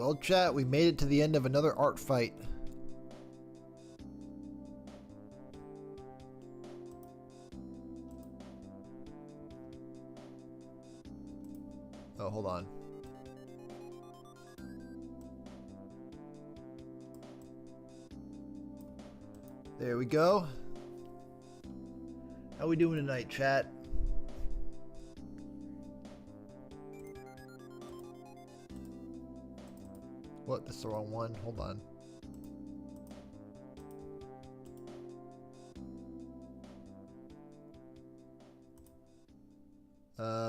Well, chat, we made it to the end of another art fight. Oh, hold on. There we go. How we doing tonight, chat? What? That's the wrong one. Hold on.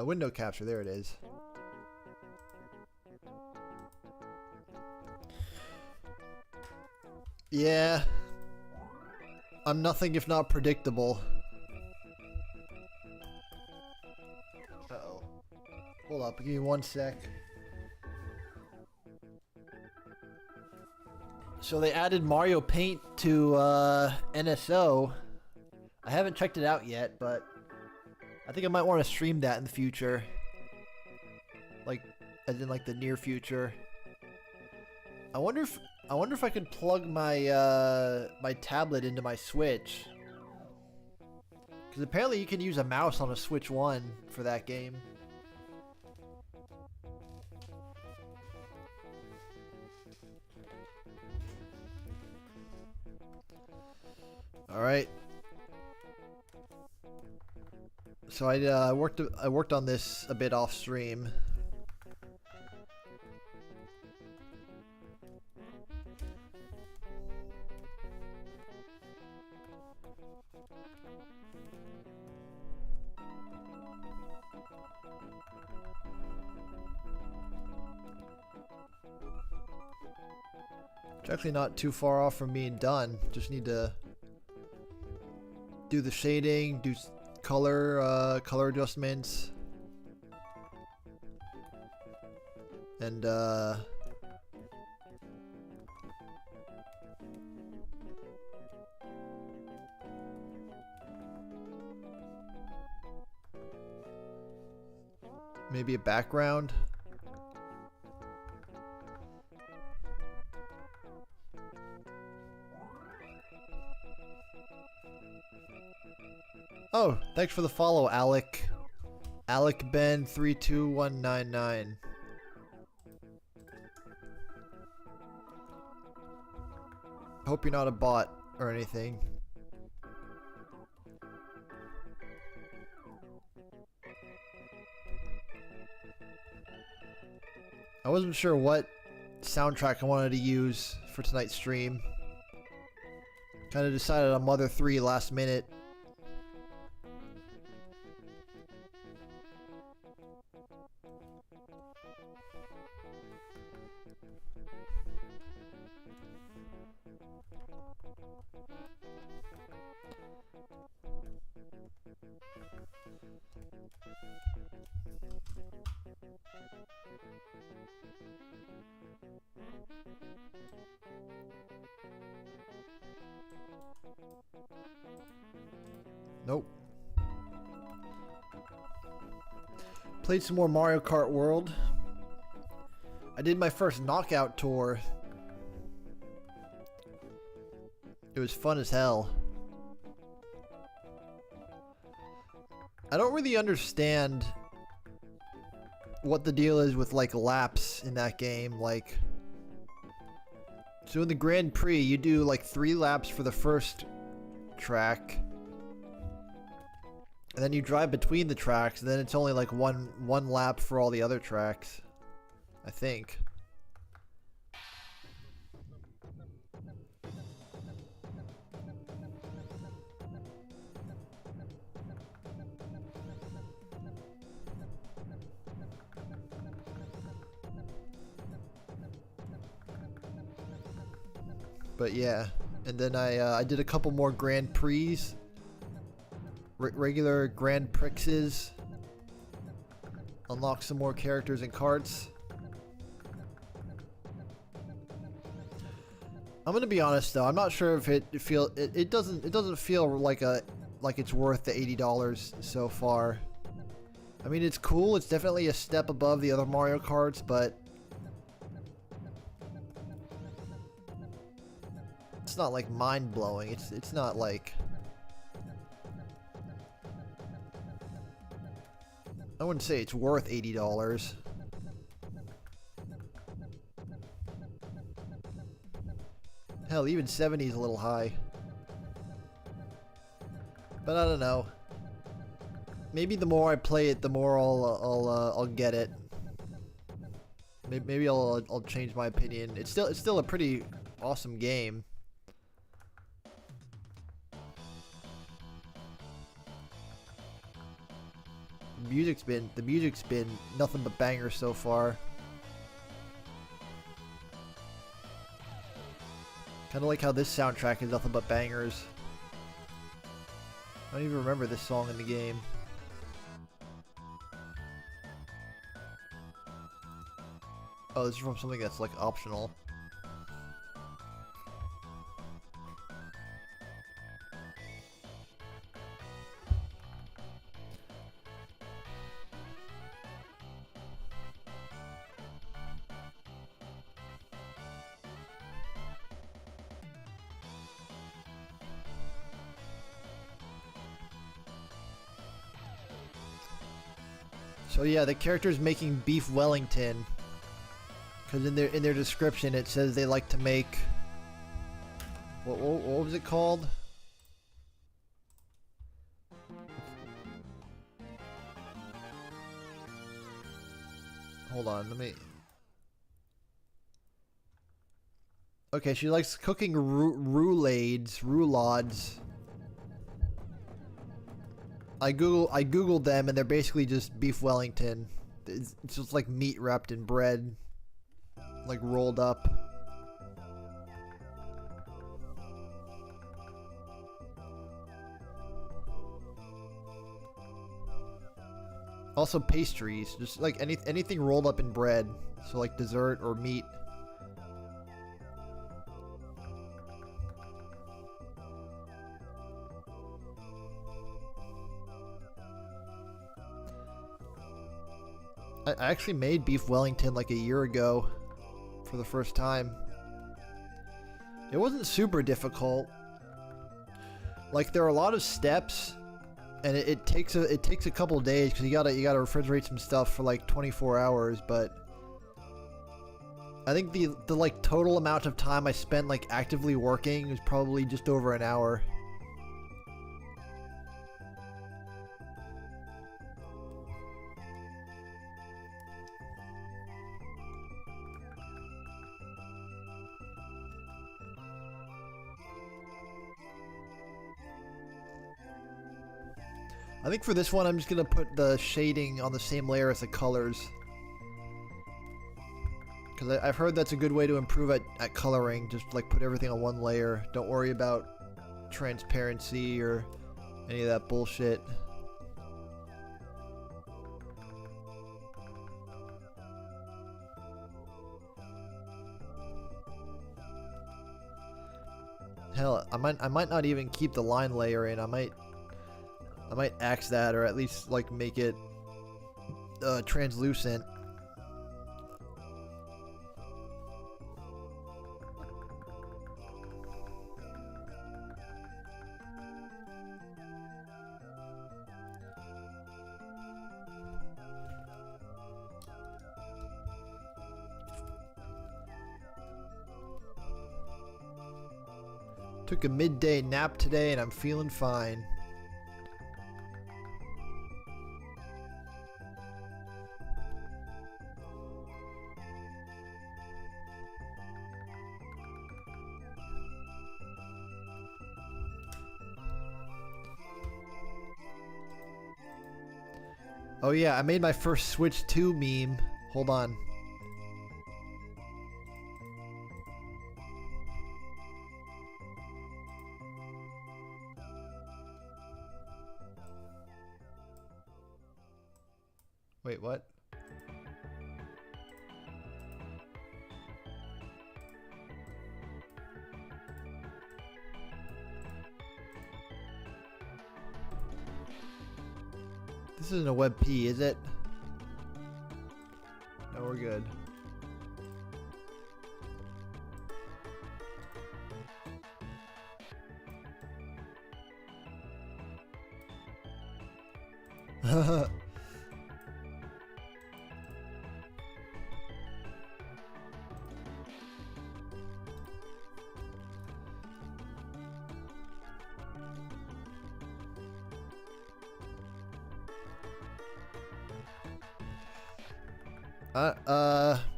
Window capture. There it is. Yeah. I'm nothing if not predictable. Uh-oh. Hold up. Give me 1 sec. So they added Mario Paint to NSO. I haven't checked it out yet, but I think I might want to stream that in the future. Like, as in like the near future. I wonder if I can plug my my tablet into my Switch. Because apparently you can use a mouse on a Switch 1 for that game. Alright. So I worked on this a bit off stream. It's actually not too far off from being done. Just need to do the shading, do color adjustments, and maybe a background. Oh, thanks for the follow, Alec. Alec Ben 32199. Hope you're not a bot or anything. I wasn't sure what soundtrack I wanted to use for tonight's stream. Kind of decided on Mother 3 last minute. Nope. Played some more Mario Kart World. I did my first knockout tour. It was fun as hell. I don't really understand what the deal is with like laps in that game. Like, so in the Grand Prix, you do like 3 laps for the first track. And then you drive between the tracks, and then it's only like one lap for all the other tracks, I think. But yeah, and then I did a couple more Grand Prix. Regular Grand Prixes. Unlock some more characters and carts. I'm gonna be honest though. I'm not sure if it doesn't feel like it's worth the $80 so far. I mean, it's cool. It's definitely a step above the other Mario Karts, but It's not like mind-blowing. It's not like... I wouldn't say it's worth $80. Hell, even 70 is a little high. But I don't know. Maybe the more I play it, the more I'll get it. Maybe I'll change my opinion. It's still a pretty awesome game. The music's been nothing but bangers so far. Kind of like how this soundtrack is nothing but bangers. I don't even remember this song in the game. Oh, this is from something that's like optional. So yeah, the character's making beef Wellington. Because in their description it says they like to make... What was it called? Hold on, let me... Okay, she likes cooking roulades. I googled them and they're basically just beef Wellington. It's just like meat wrapped in bread, like rolled up. Also pastries, just like anything rolled up in bread, so like dessert or meat. I actually made beef Wellington like a year ago for the first time. It wasn't super difficult. Like there are a lot of steps, and it takes a couple days because you gotta refrigerate some stuff for like 24 hours. But I think the like total amount of time I spent like actively working was probably just over an hour. I think for this one, I'm just gonna put the shading on the same layer as the colors. Because I've heard that's a good way to improve at coloring. Just like put everything on one layer. Don't worry about transparency or any of that bullshit. Hell, I might not even keep the line layer in. I might axe that, or at least like make it translucent. Took a midday nap today and I'm feeling fine. Oh yeah, I made my first Switch 2 meme. Hold on. Wait, what? This isn't a WebP, is it? No, we're good.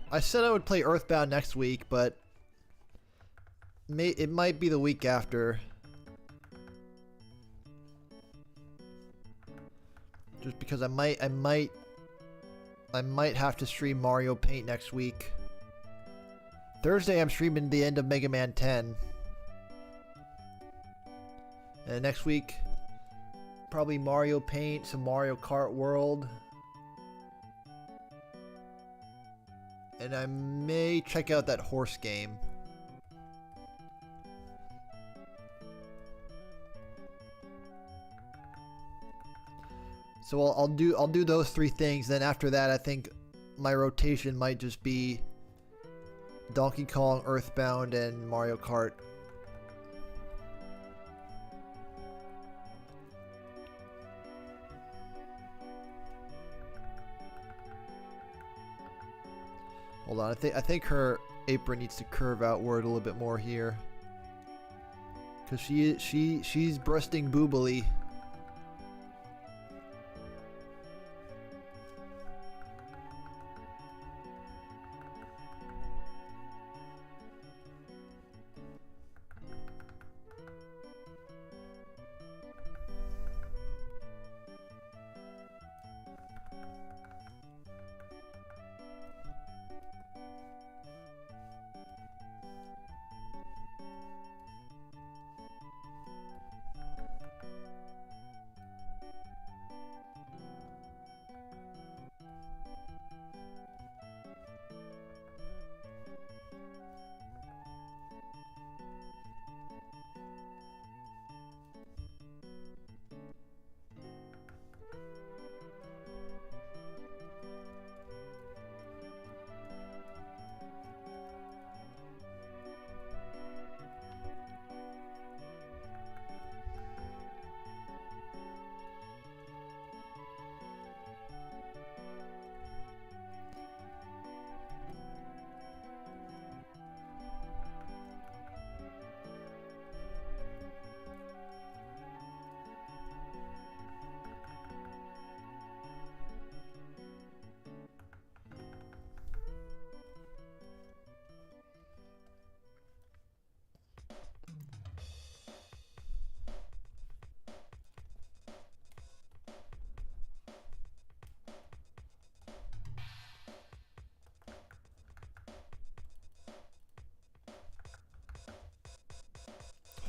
I said I would play Earthbound next week, but it might be the week after. Just because I might have to stream Mario Paint next week. Thursday I'm streaming the end of Mega Man 10. And next week, probably Mario Paint, some Mario Kart World. And I may check out that horse game. So I'll do those 3 things. Then after that, I think my rotation might just be Donkey Kong, Earthbound, and Mario Kart. Hold on, I think her apron needs to curve outward a little bit more here, cause she's breasting boobily.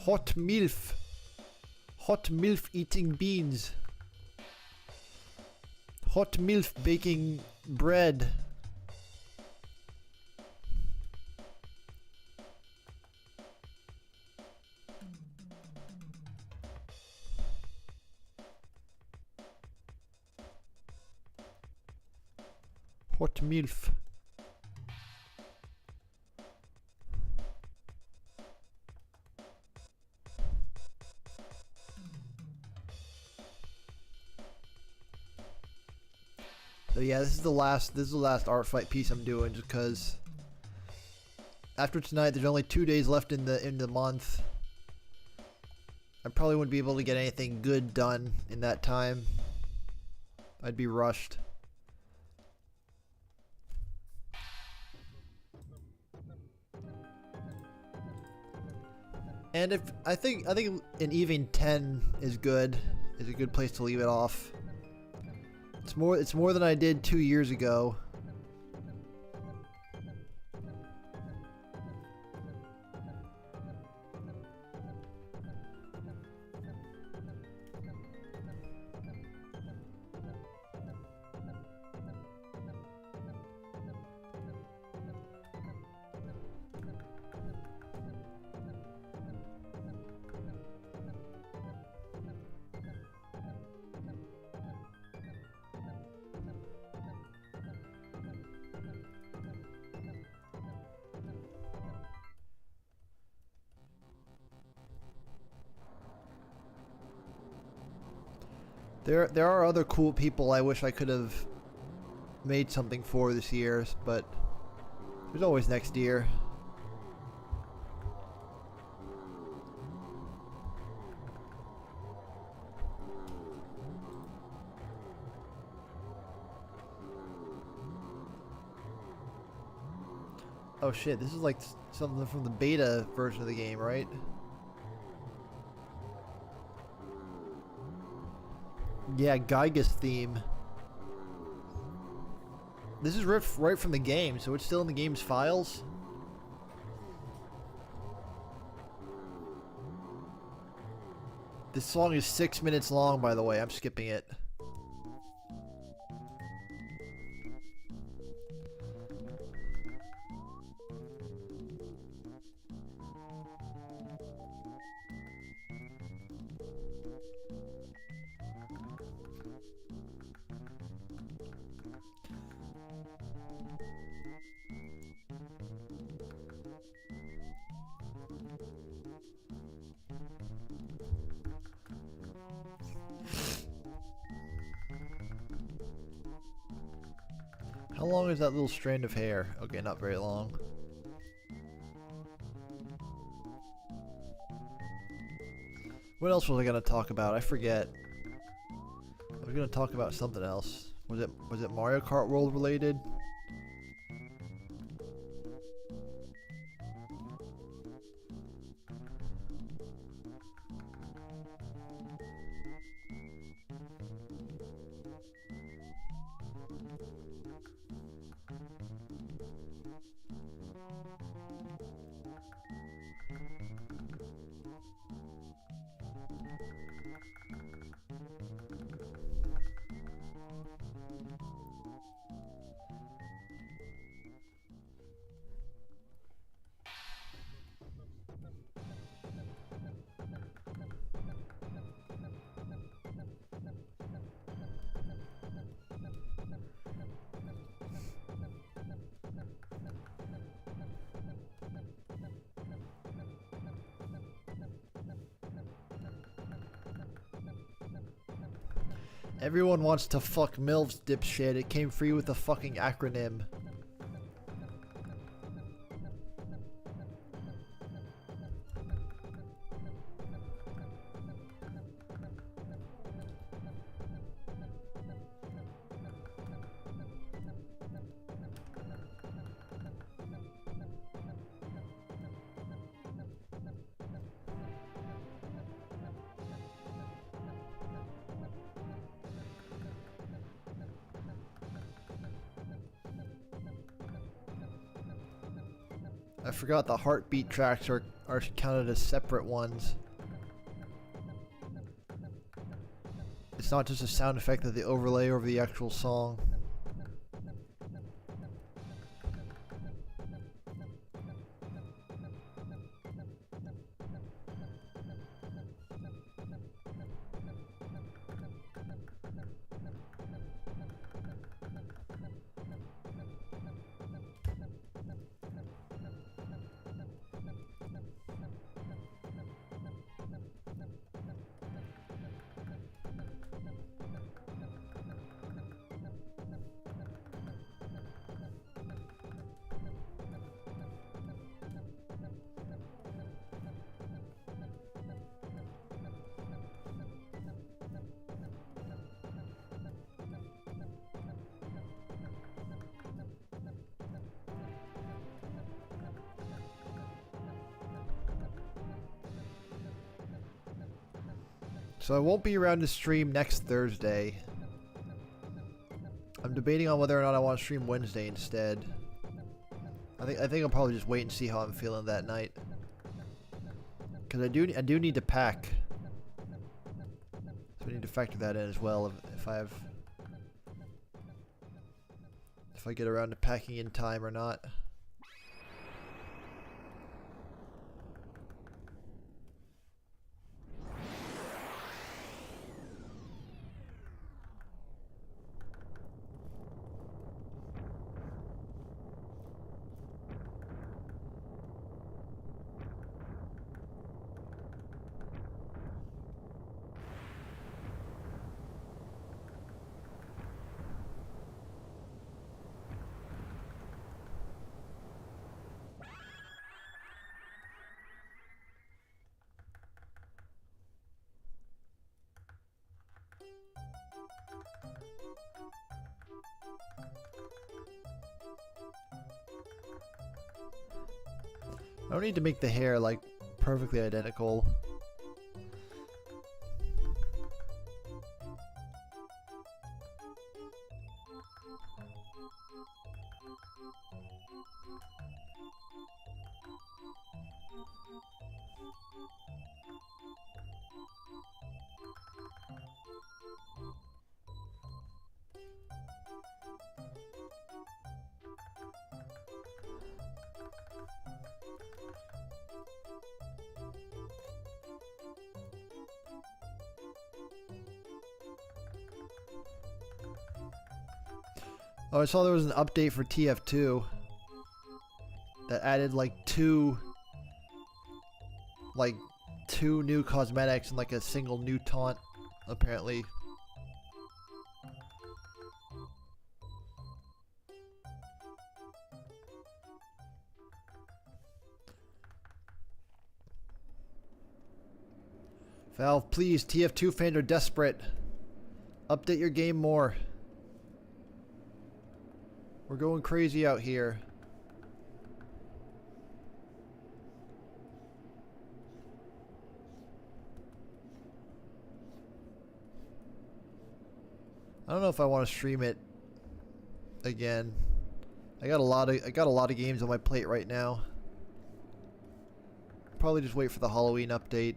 Hot MILF. Hot MILF eating beans. Hot MILF baking bread. Hot MILF. So yeah, this is the last Artfight piece I'm doing, just because after tonight there's only 2 days left in the month. I probably wouldn't be able to get anything good done in that time. I'd be rushed. And if I think an even 10 is good. Is a good place to leave it off. It's more than I did 2 years ago. There are other cool people I wish I could have made something for this year, but there's always next year. Oh shit, this is like something from the beta version of the game, right? Yeah, Geiger's theme. This is ripped right from the game, so it's still in the game's files. This song is 6 minutes long, by the way. I'm skipping it. How long is that little strand of hair? Okay, not very long. What else was I gonna talk about? I forget. I was gonna talk about something else. Was it Mario Kart World related? Everyone wants to fuck MILFs, dipshit. It came free with a fucking acronym. I forgot the heartbeat tracks are counted as separate ones. It's not just a sound effect that they overlay over the actual song. So I won't be around to stream next Thursday. I'm debating on whether or not I want to stream Wednesday instead. I think I'll probably just wait and see how I'm feeling that night. Cause I do need to pack. So I need to factor that in as well if I get around to packing in time or not. I don't need to make the hair like perfectly identical. Oh, I saw there was an update for TF2 that added like two new cosmetics and like a single new taunt, apparently. Valve, please, TF2 fans are desperate. Update your game more. We're going crazy out here. I don't know if I want to stream it again. I got a lot of games on my plate right now. Probably just wait for the Halloween update.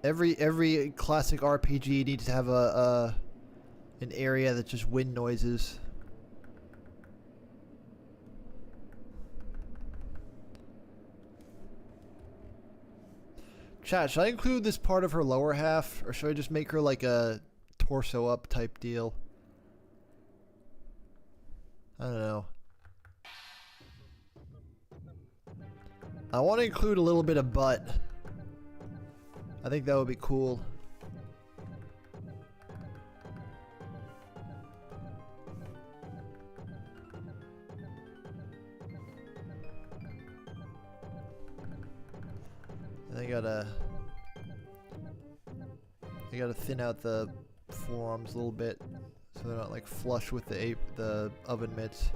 Every classic RPG needs to have an area that's just wind noises. Chat, should I include this part of her lower half, or should I just make her like a torso up type deal? I don't know. I want to include a little bit of butt. I think that would be cool. And I gotta thin out the forearms a little bit so they're not like flush with the oven mitts.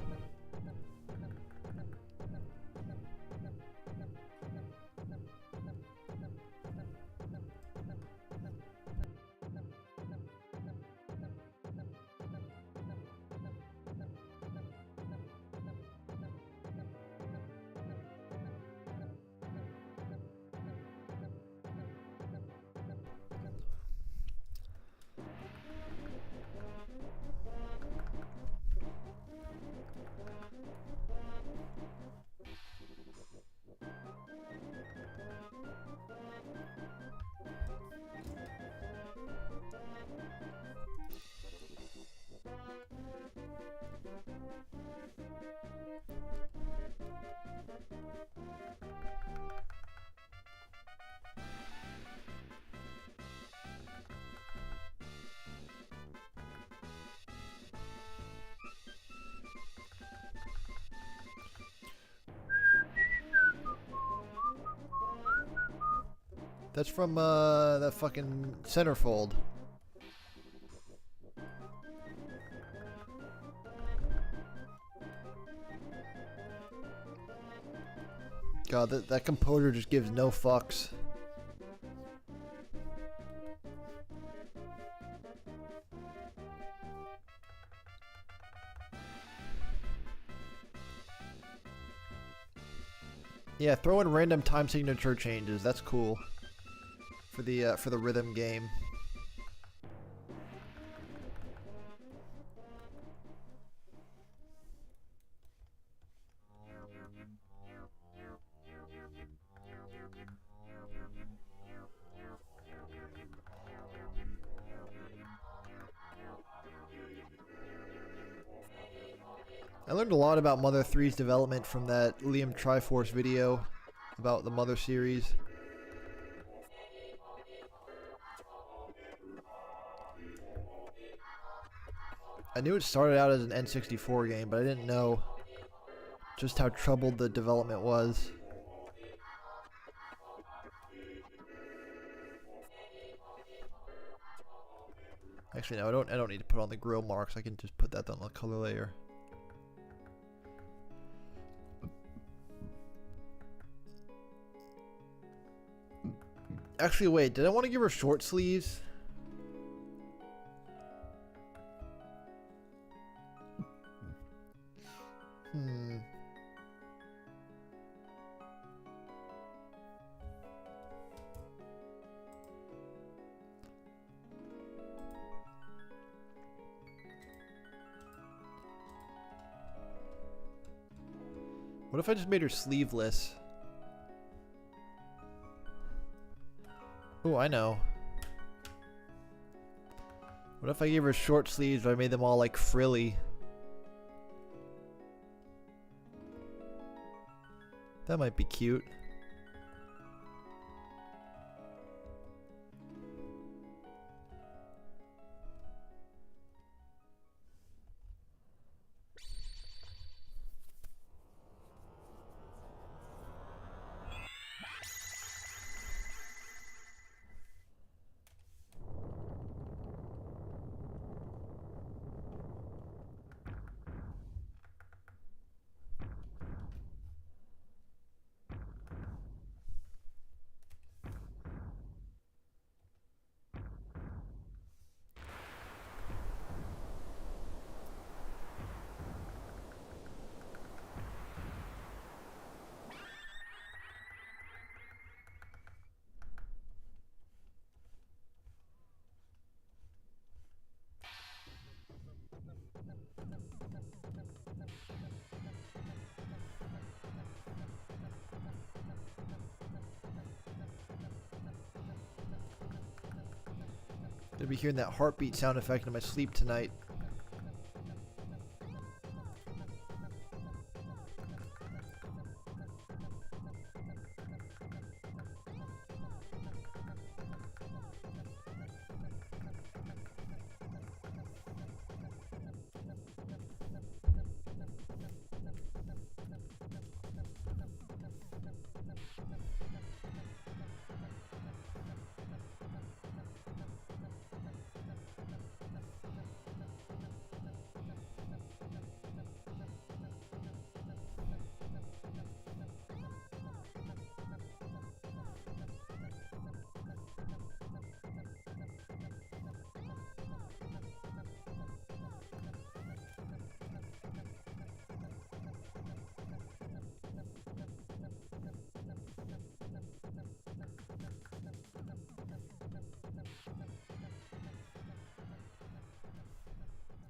That's from that fucking centerfold. God, that composer just gives no fucks. Yeah, throw in random time signature changes. That's cool. For the rhythm game. I learned a lot about Mother 3's development from that Liam Triforce video about the Mother series. I knew it started out as an N64 game, but I didn't know just how troubled the development was. Actually, no, I don't need to put on the grill marks. I can just put that on the color layer. Actually, wait, did I want to give her short sleeves? What if I just made her sleeveless? Oh, I know. What if I gave her short sleeves but I made them all like frilly? That might be cute. Gonna be hearing that heartbeat sound effect in my sleep tonight.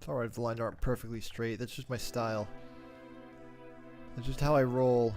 It's alright if the lines aren't perfectly straight. That's just my style. That's just how I roll.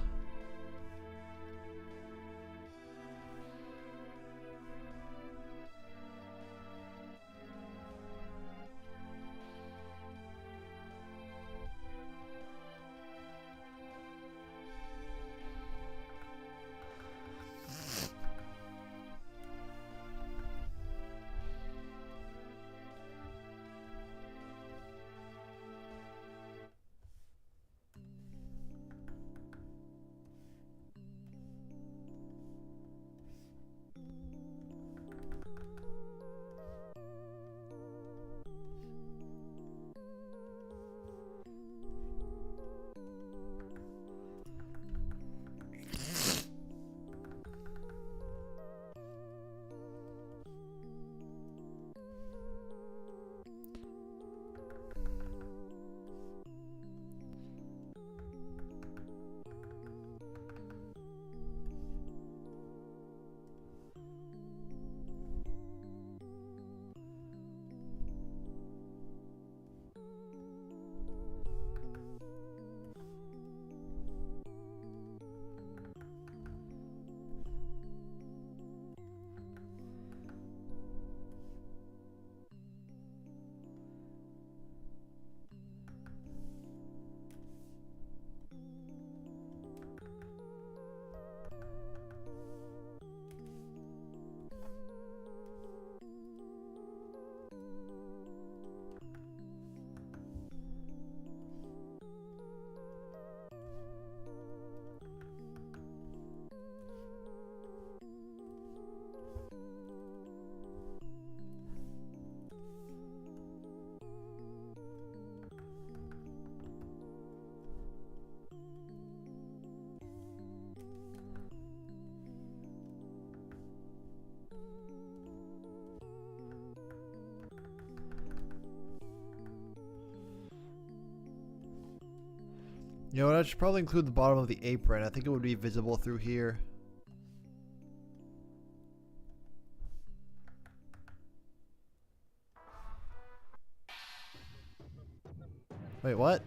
You know what, I should probably include the bottom of the apron. I think it would be visible through here. Wait, what?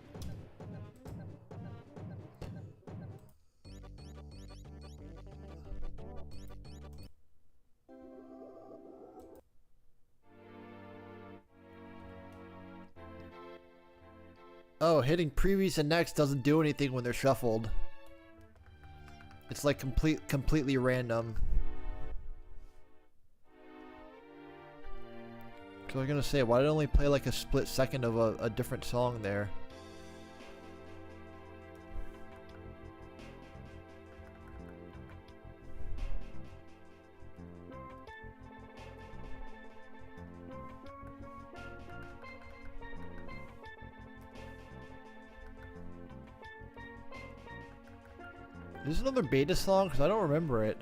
Oh, hitting previous and next doesn't do anything when they're shuffled. It's like completely random. Cause I was gonna say, why did it only play like a split second of a different song there? Is this another beta song? Because I don't remember it.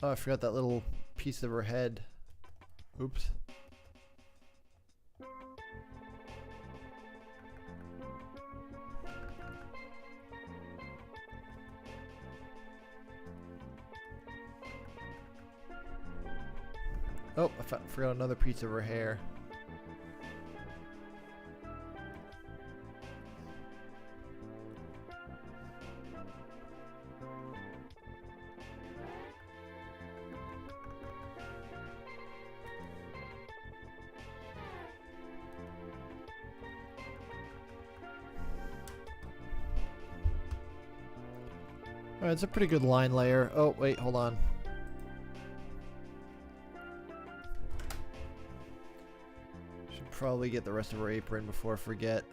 Oh, I forgot that little piece of her head. Oops. Oh, I forgot another piece of her hair. Alright, it's a pretty good line layer. Oh, wait, hold on. Should probably get the rest of her apron before I forget.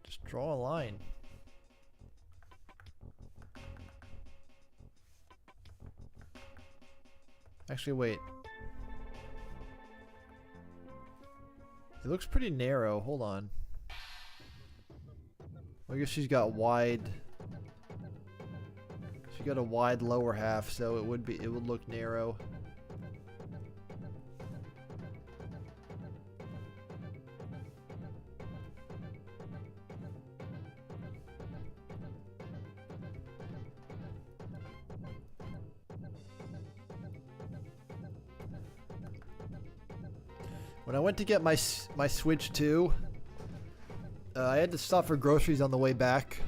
Just draw a line. Actually, wait. It looks pretty narrow. Hold on. Well, I guess she's got wide. She got a wide lower half, so it would look narrow. When I went to get my Switch 2, I had to stop for groceries on the way back.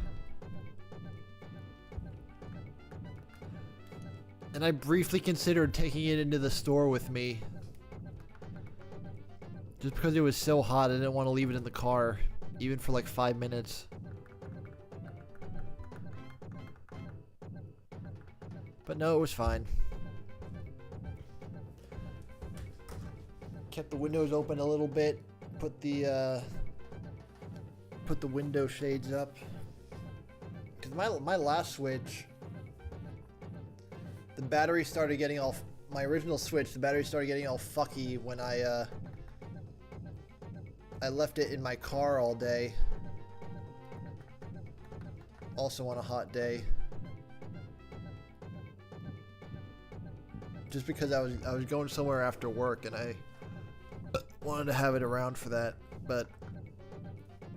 And I briefly considered taking it into the store with me. Just because it was so hot, I didn't want to leave it in the car, even for like 5 minutes. But no, it was fine. Kept the windows open a little bit, put the window shades up. Cause my last Switch, the battery started getting all, my original Switch, the battery started getting all fucky when I left it in my car all day. Also on a hot day. Just because I was going somewhere after work and I wanted to have it around for that, but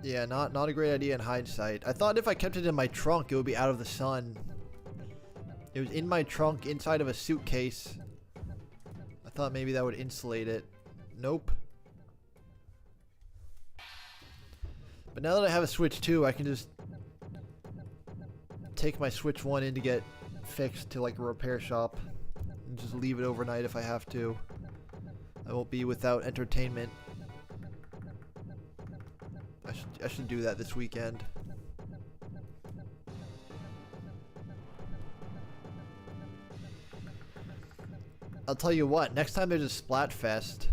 yeah, not a great idea in hindsight. I thought if I kept it in my trunk, it would be out of the sun. It was in my trunk inside of a suitcase. I thought maybe that would insulate it. Nope. But now that I have a Switch 2, I can just take my Switch 1 in to get fixed to like a repair shop and just leave it overnight if I have to. I won't be without entertainment. I should do that this weekend. I'll tell you what, next time there's a Splatfest,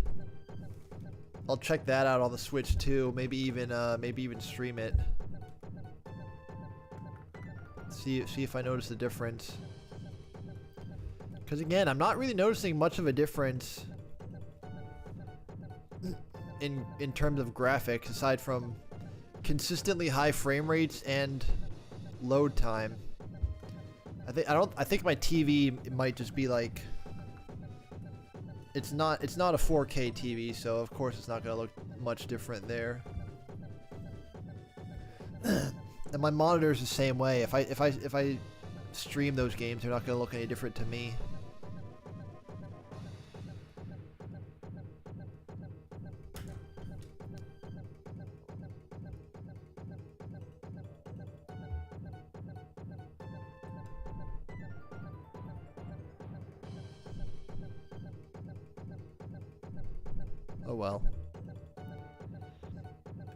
I'll check that out on the Switch too. Maybe even stream it. See if I notice a difference. Because again, I'm not really noticing much of a difference in terms of graphics, aside from consistently high frame rates and load time. I think my TV might just be like, it's not a 4K TV, so of course it's not gonna look much different there. And my monitor's the same way. If I stream those games, they're not gonna look any different to me. Oh well.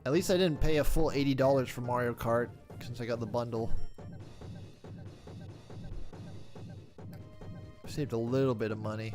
At least I didn't pay a full $80 for Mario Kart since I got the bundle. Saved a little bit of money.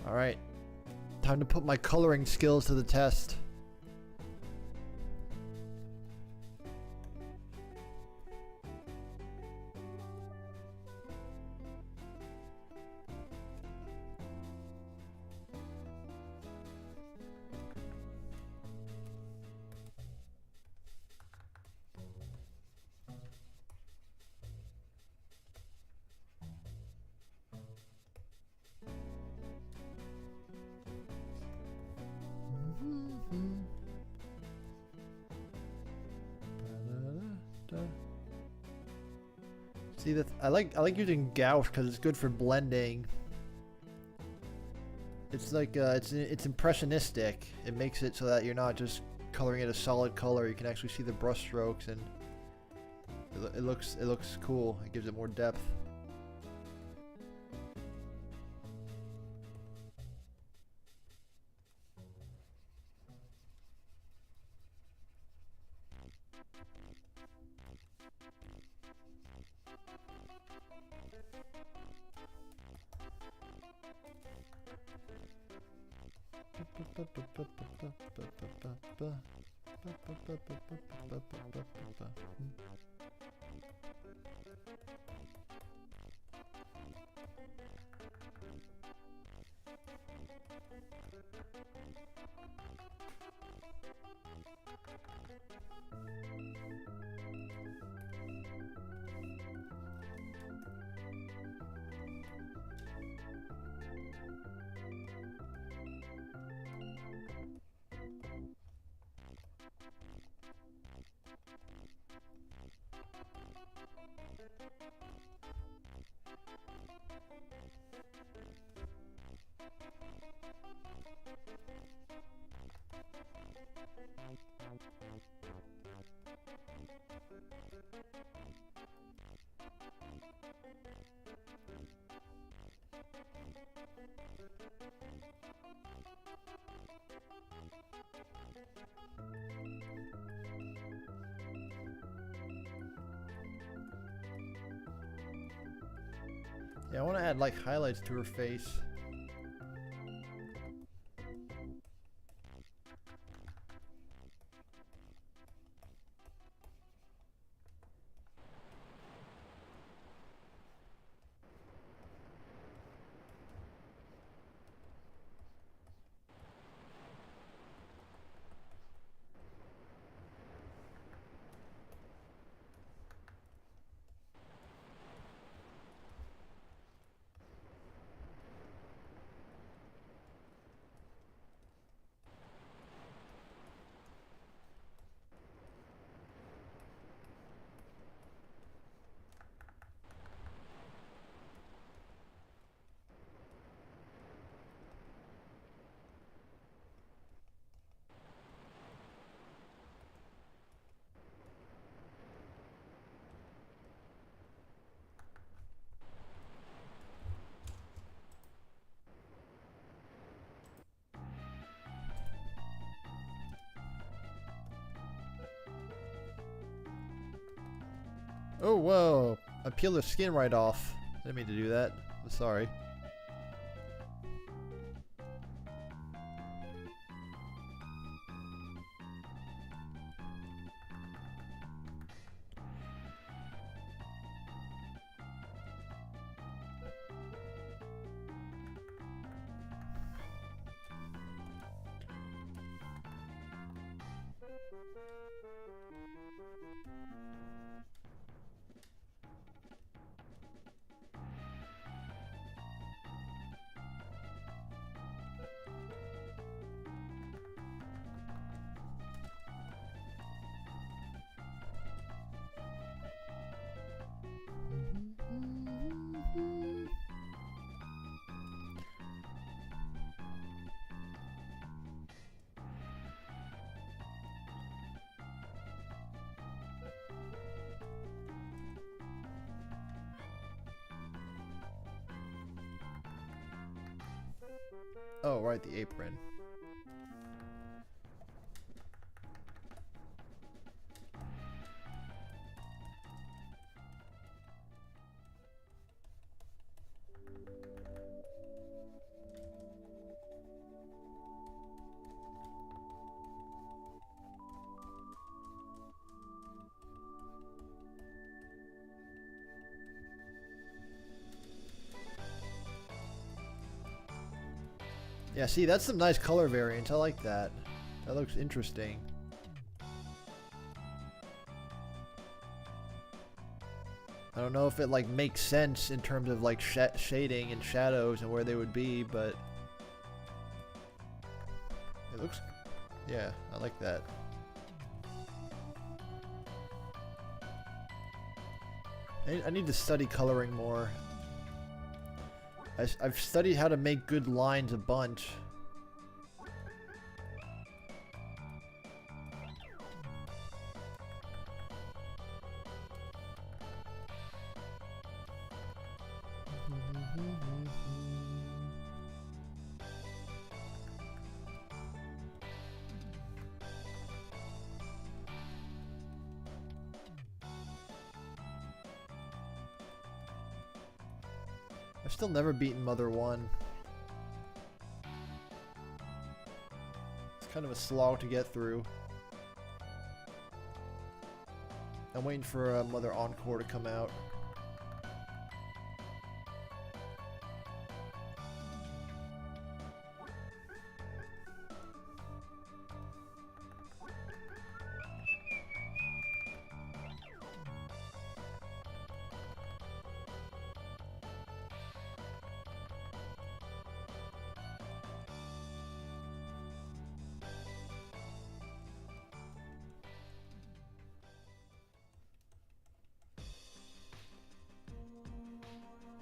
Alright, time to put my coloring skills to the test. See that I like using gouache because it's good for blending. It's like it's impressionistic. It makes it so that you're not just coloring it a solid color. You can actually see the brush strokes, and it looks cool. It gives it more depth. Yeah, I want to add like highlights to her face. Oh, whoa. I peeled the skin right off. I didn't mean to do that. I'm sorry. Oh, right, the apron. Yeah, see, that's some nice color variants. I like that. That looks interesting. I don't know if it like makes sense in terms of like shading and shadows and where they would be, but it looks, yeah, I like that. I need to study coloring more. I've studied how to make good lines a bunch. I've still never beaten Mother 1. It's kind of a slog to get through. I'm waiting for Mother Encore to come out.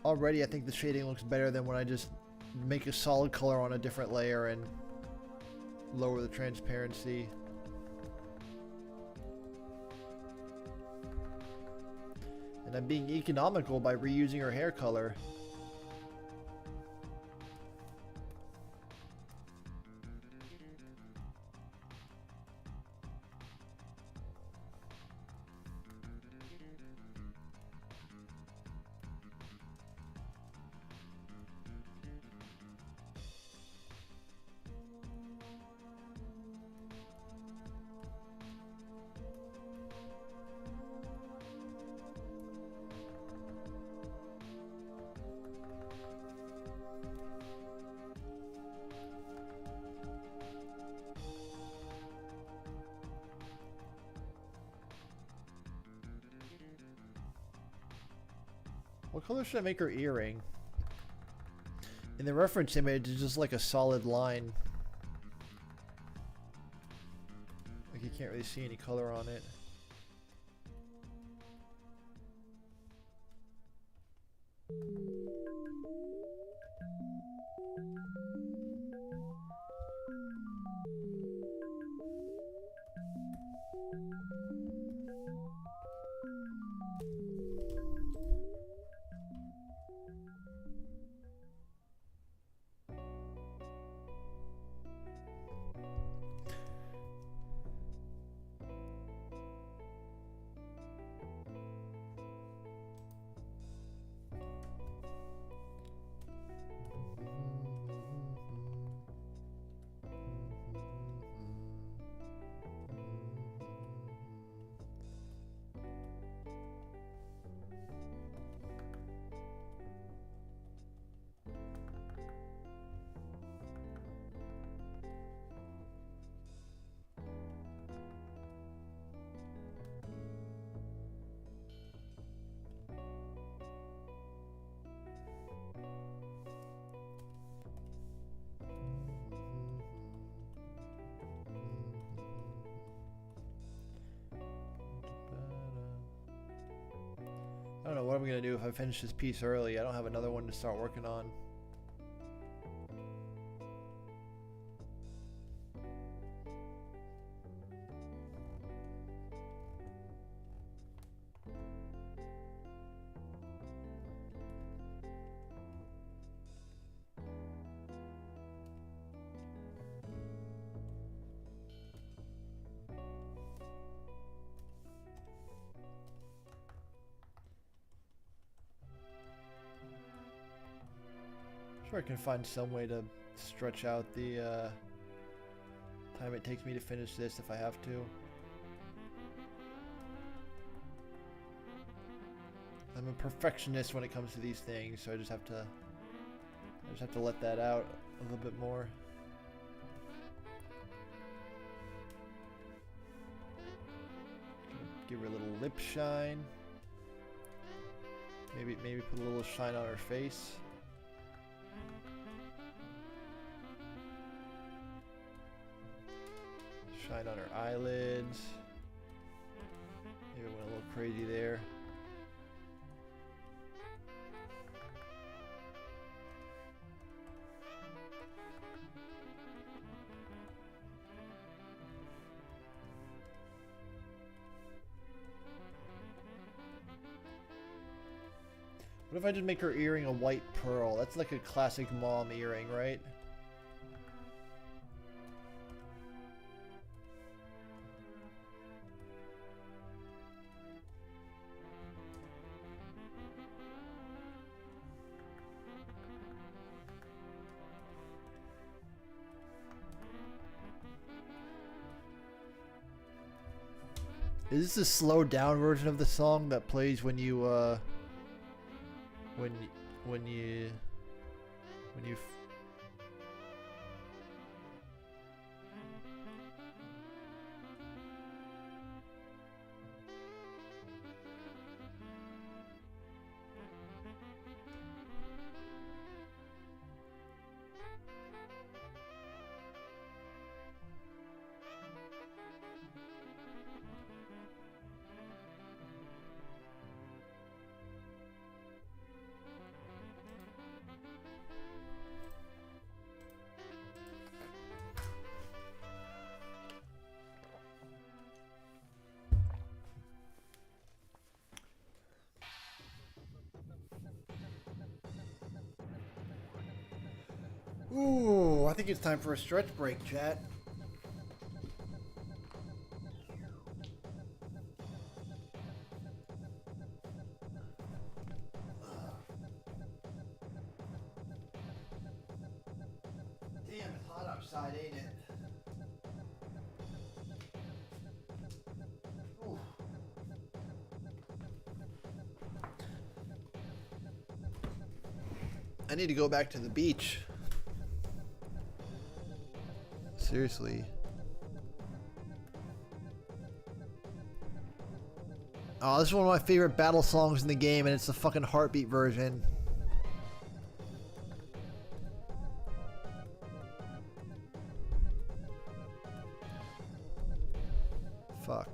Already, I think the shading looks better than when I just make a solid color on a different layer and lower the transparency. And I'm being economical by reusing her hair color. What color should I make her earring? In the reference image, it's just like a solid line. Like you can't really see any color on it. what am I gonna do if I finish this piece early? I don't have another one to start working on. Sure, I can find some way to stretch out the time it takes me to finish this if I have to. I'm a perfectionist when it comes to these things, so I just have to let that out a little bit more. Give her a little lip shine. Maybe put a little shine on her face. Shine on her eyelids. Maybe I went a little crazy there. What if I just make her earring a white pearl? That's like a classic mom earring, right? Is this a slowed down version of the song that plays when you when you Ooh, I think it's time for a stretch break, chat. Damn, it's hot outside, ain't it? Ooh. I need to go back to the beach. Seriously. Oh, this is one of my favorite battle songs in the game, and it's the fucking Heartbeat version. Fuck.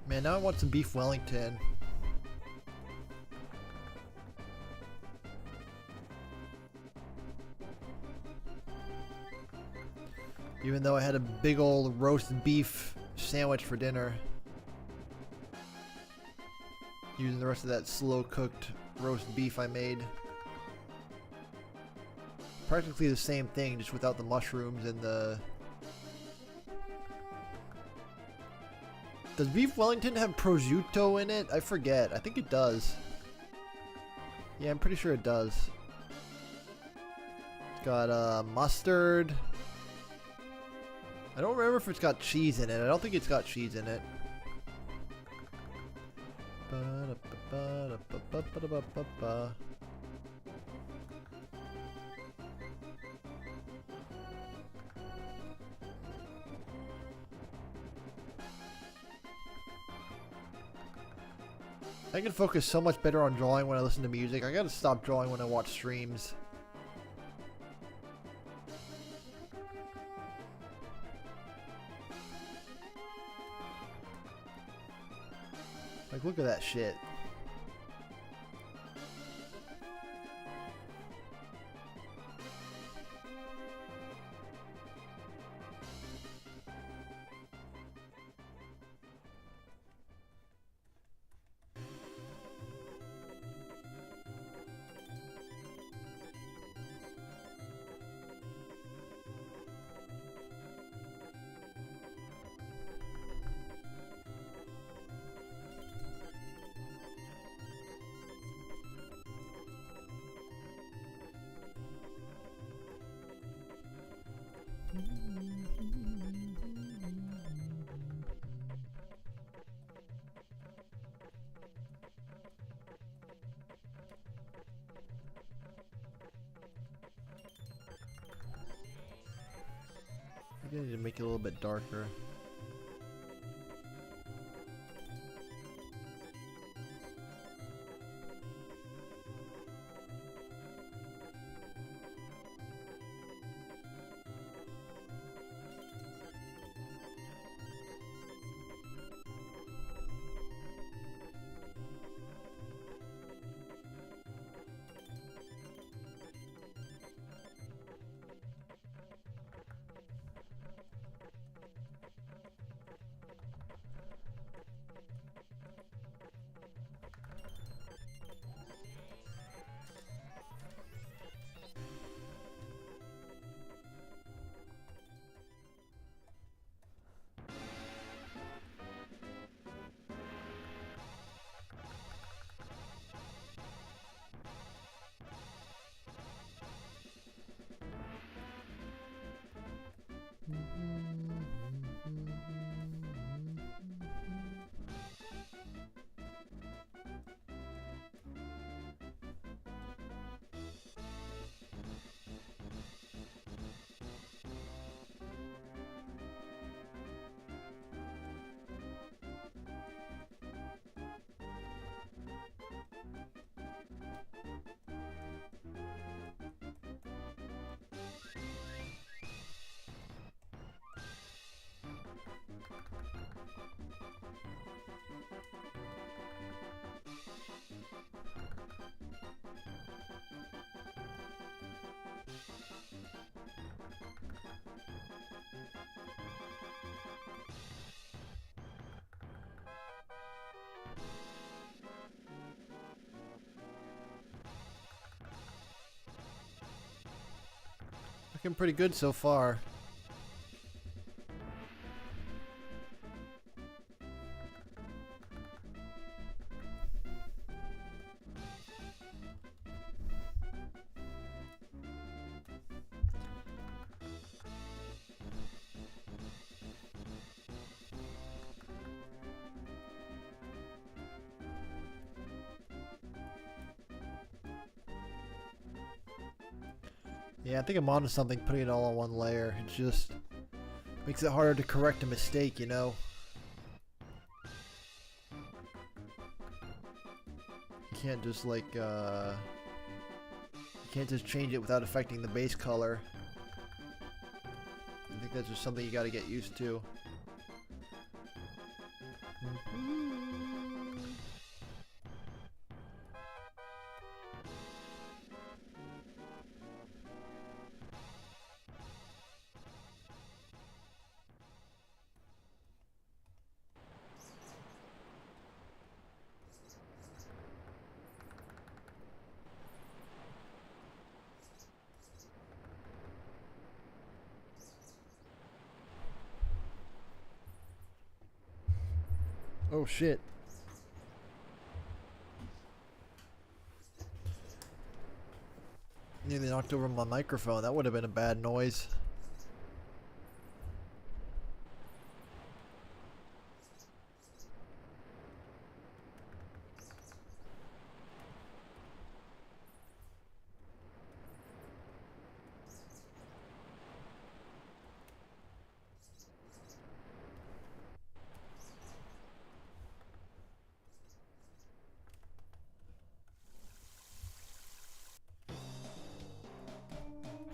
Man, now I want some beef Wellington. Even though I had a big old roast beef sandwich for dinner. Using the rest of that slow cooked roast beef I made. Practically the same thing, just without the mushrooms and the... Does beef Wellington have prosciutto in it? I forget. I think it does. Yeah, I'm pretty sure it does. It's got mustard. I don't remember if it's got cheese in it. I don't think it's got cheese in it. I can focus so much better on drawing when I listen to music. I gotta stop drawing when I watch streams. Like, look at that shit. I need to make it a little bit darker. Looking pretty good so far. Yeah, I think I'm onto something putting it all on one layer. It just makes it harder to correct a mistake, you know? You can't just like, you can't just change it without affecting the base color. I think that's just something you gotta get used to. Oh shit. Nearly knocked over my microphone. That would have been a bad noise.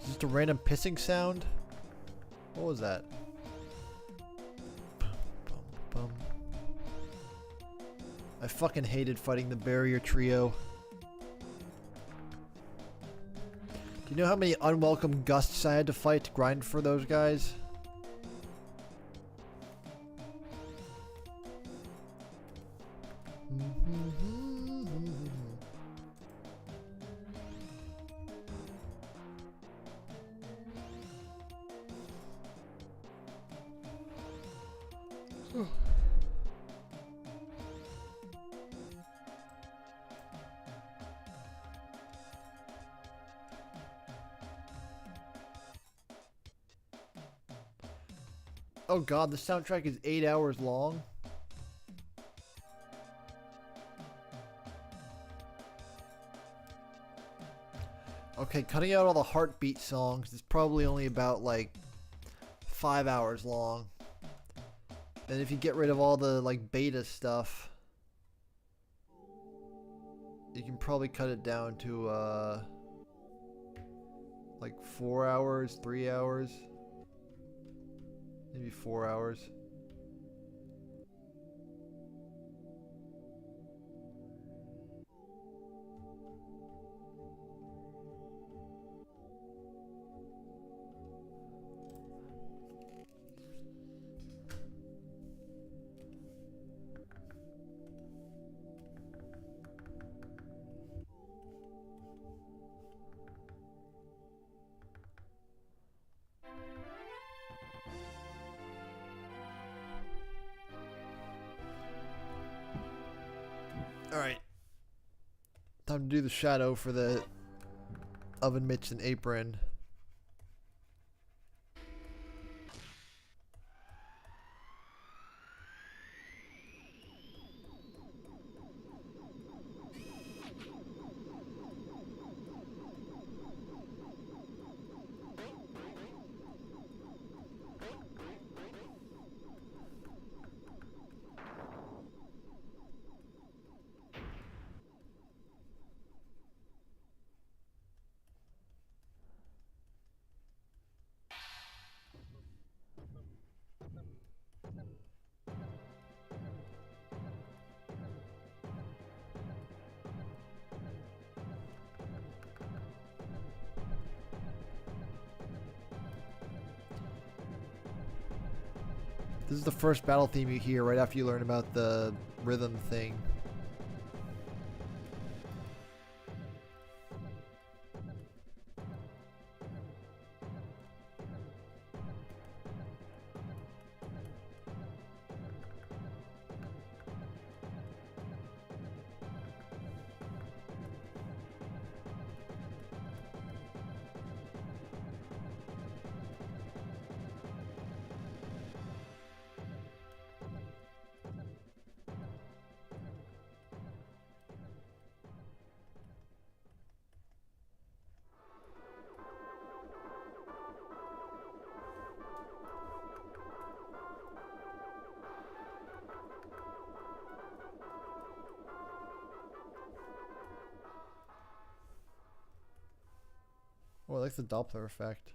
Just a random pissing sound? What was that? I fucking hated fighting the barrier trio. Do you know how many unwelcome gusts I had to fight to grind for those guys? Oh god, the soundtrack is 8 hours long. Okay, cutting out all the heartbeat songs is probably only about like 5 hours long. And if you get rid of all the like beta stuff, you can probably cut it down to like 4 hours, 3 hours. Maybe 4 hours. Alright. Time to do the shadow for the oven mitts and apron. This is the first battle theme you hear right after you learn about the rhythm thing. Oh, I like the Doppler effect.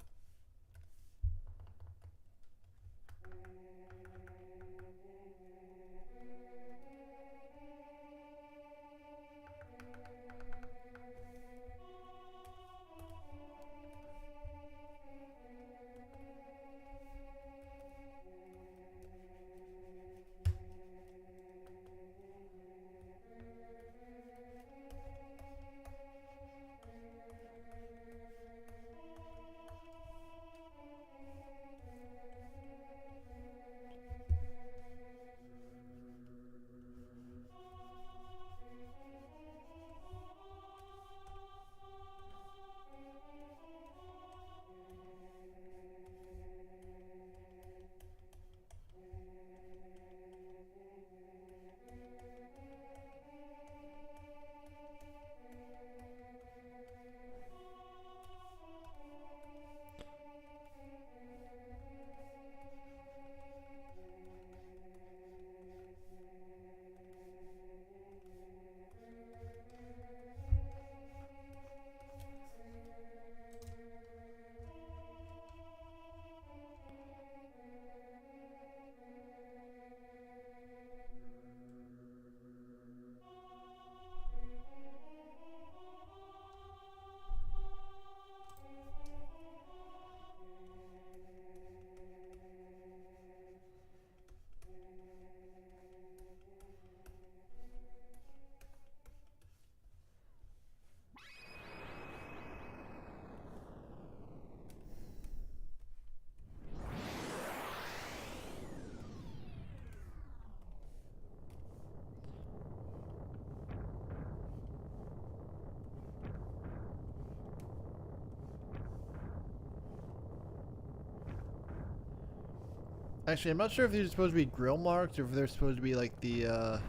Actually, I'm not sure if these are supposed to be grill marks or if they're supposed to be like the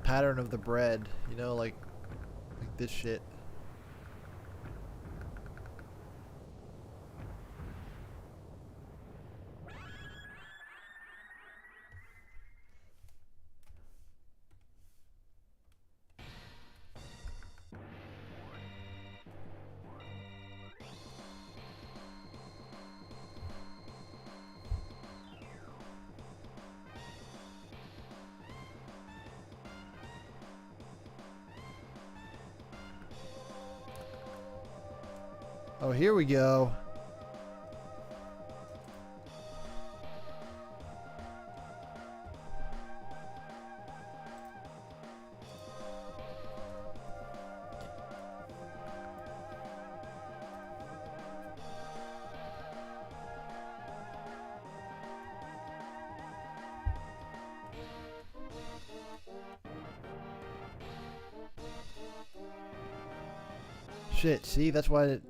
pattern of the bread, you know, like this shit. Oh, here we go. Shit, see? That's why the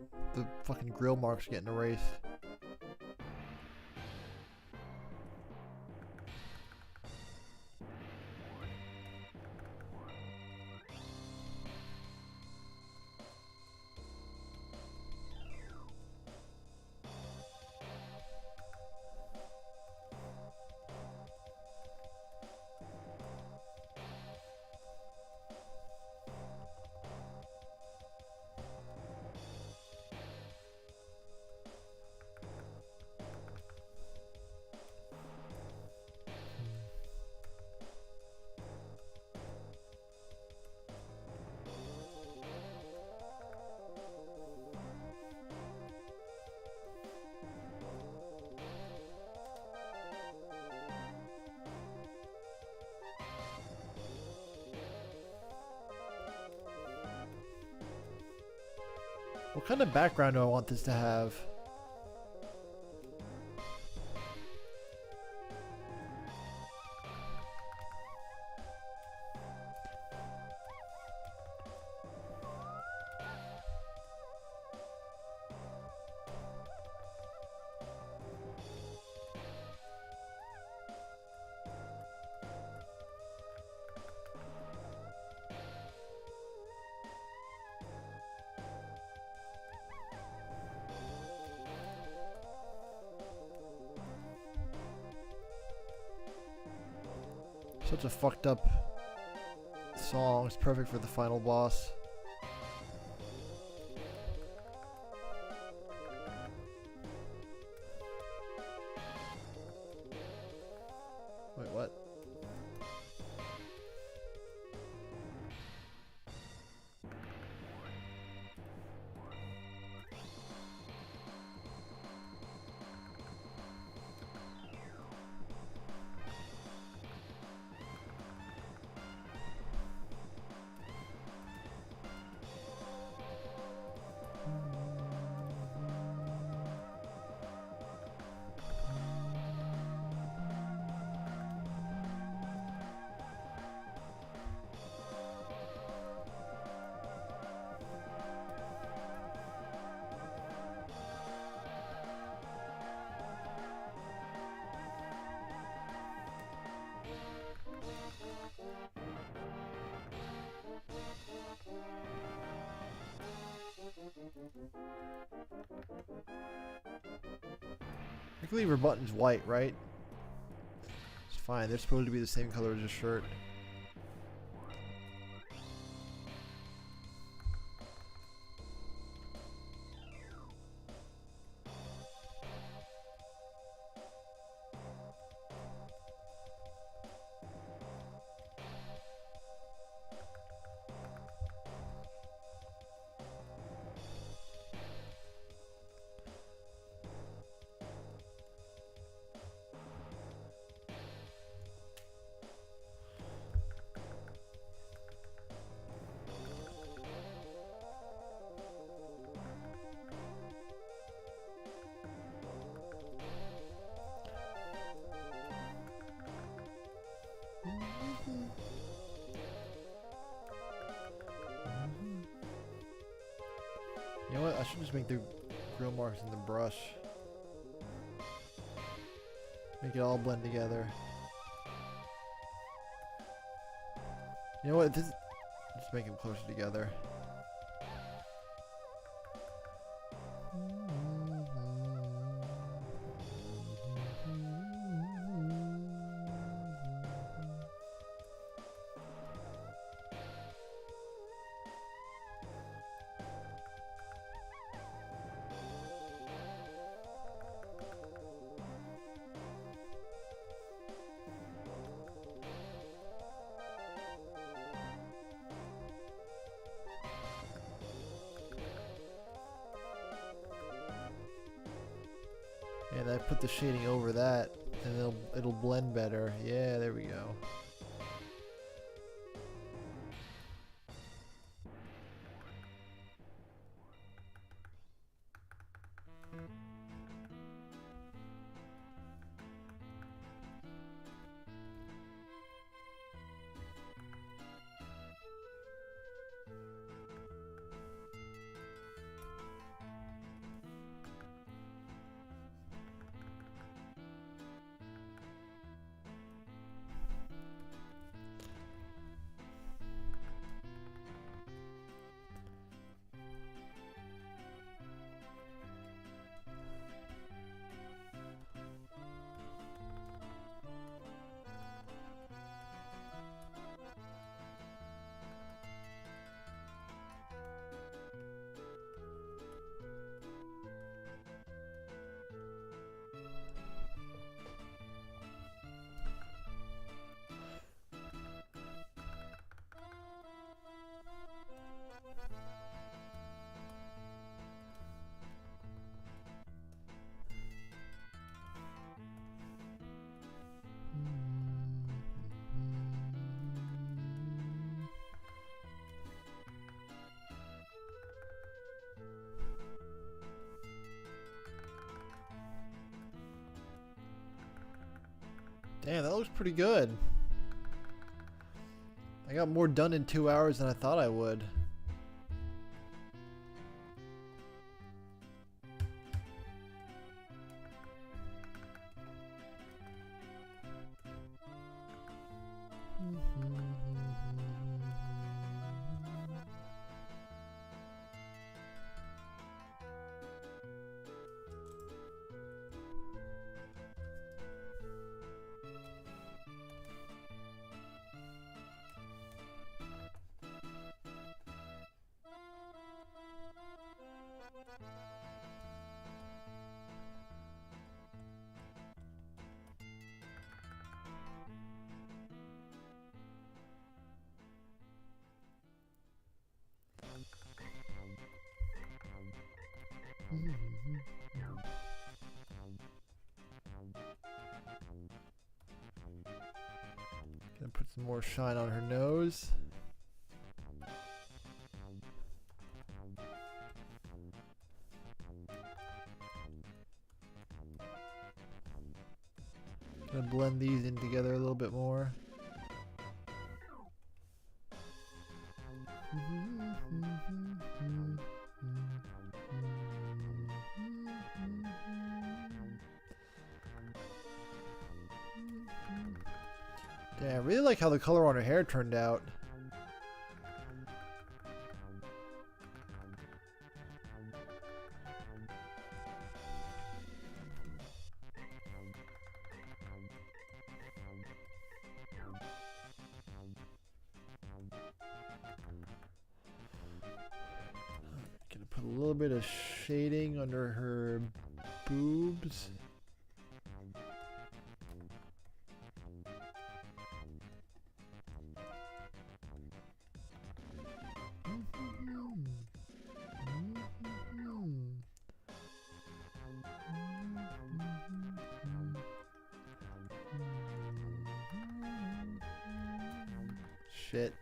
fucking grill mark's getting erased. What kind of background do I want this to have? Such a fucked up song. It's perfect for the final boss. Wait, what? I can leave her buttons white, right? It's fine. They're supposed to be the same color as the shirt. You know what? I should just make the grill marks in the brush. Make it all blend together. You know what? Let's make them closer together. And I put the shading over that, and it'll blend better. Yeah, there we go. Damn, that looks pretty good. I got more done in 2 hours than I thought I would. Gonna put some more shine on her nose. Gonna blend these in together a little bit more. Damn, I really like how the color on her hair turned out. Gonna put a little bit of shading under her boobs. Shit.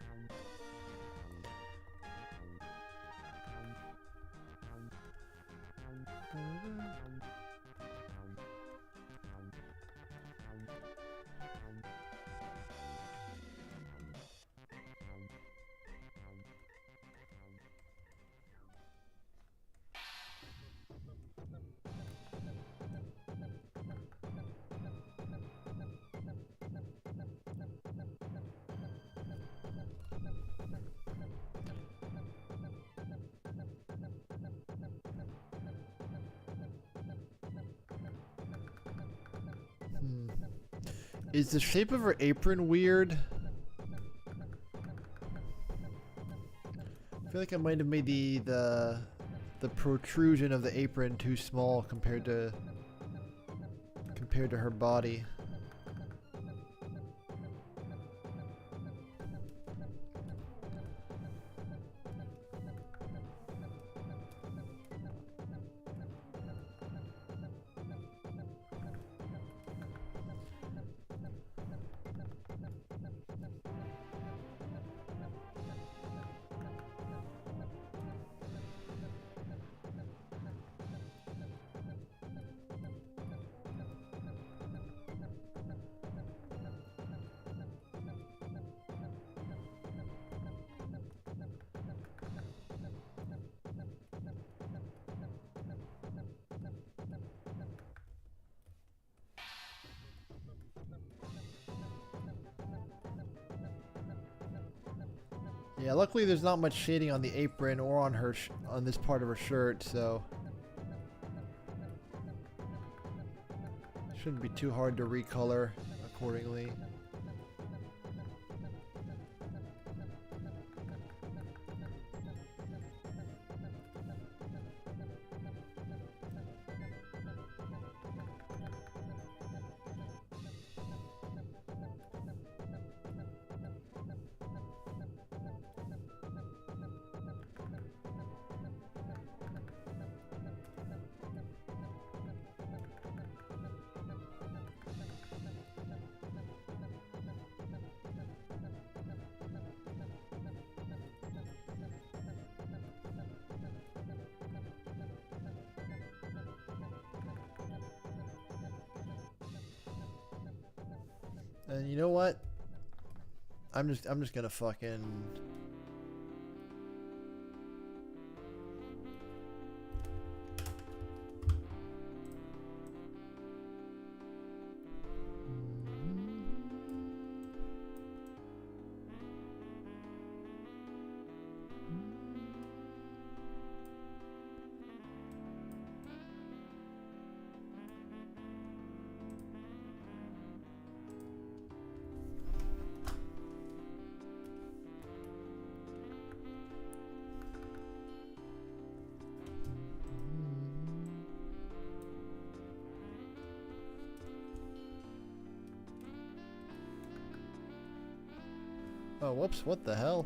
Is the shape of her apron weird? I feel like I might have made the protrusion of the apron too small compared to her body. Yeah, luckily there's not much shading on the apron or on her on this part of her shirt, so shouldn't be too hard to recolor accordingly. And you know what? I'm just gonna fucking oh, whoops, what the hell?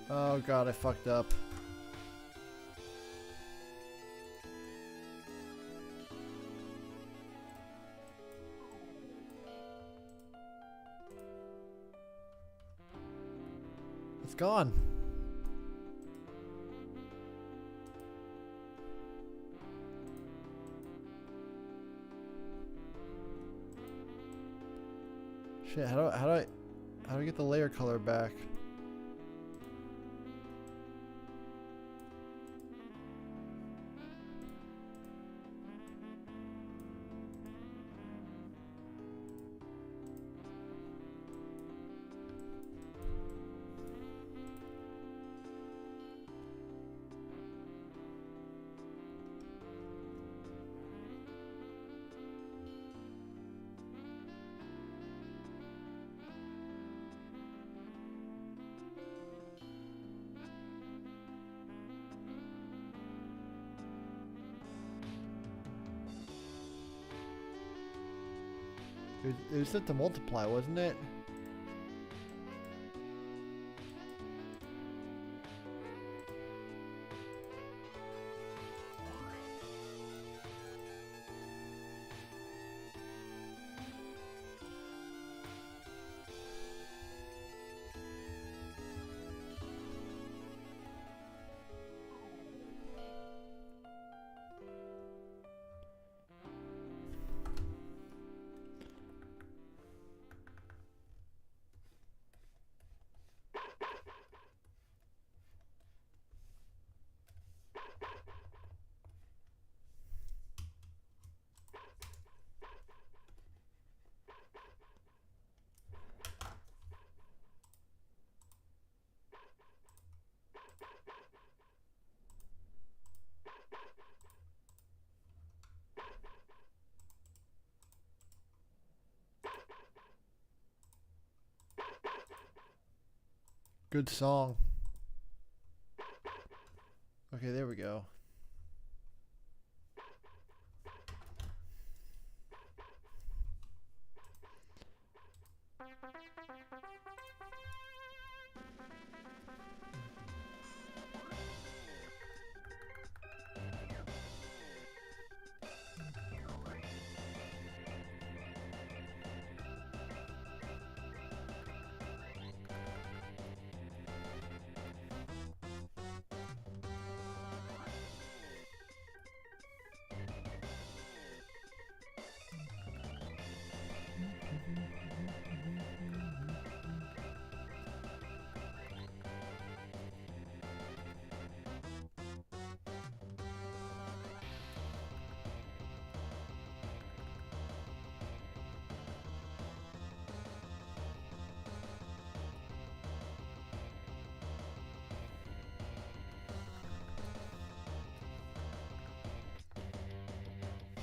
Oh god, I fucked up. It's gone. Shit, how do I get the layer color back? It was set to multiply, wasn't it? Good song. Okay, there we go.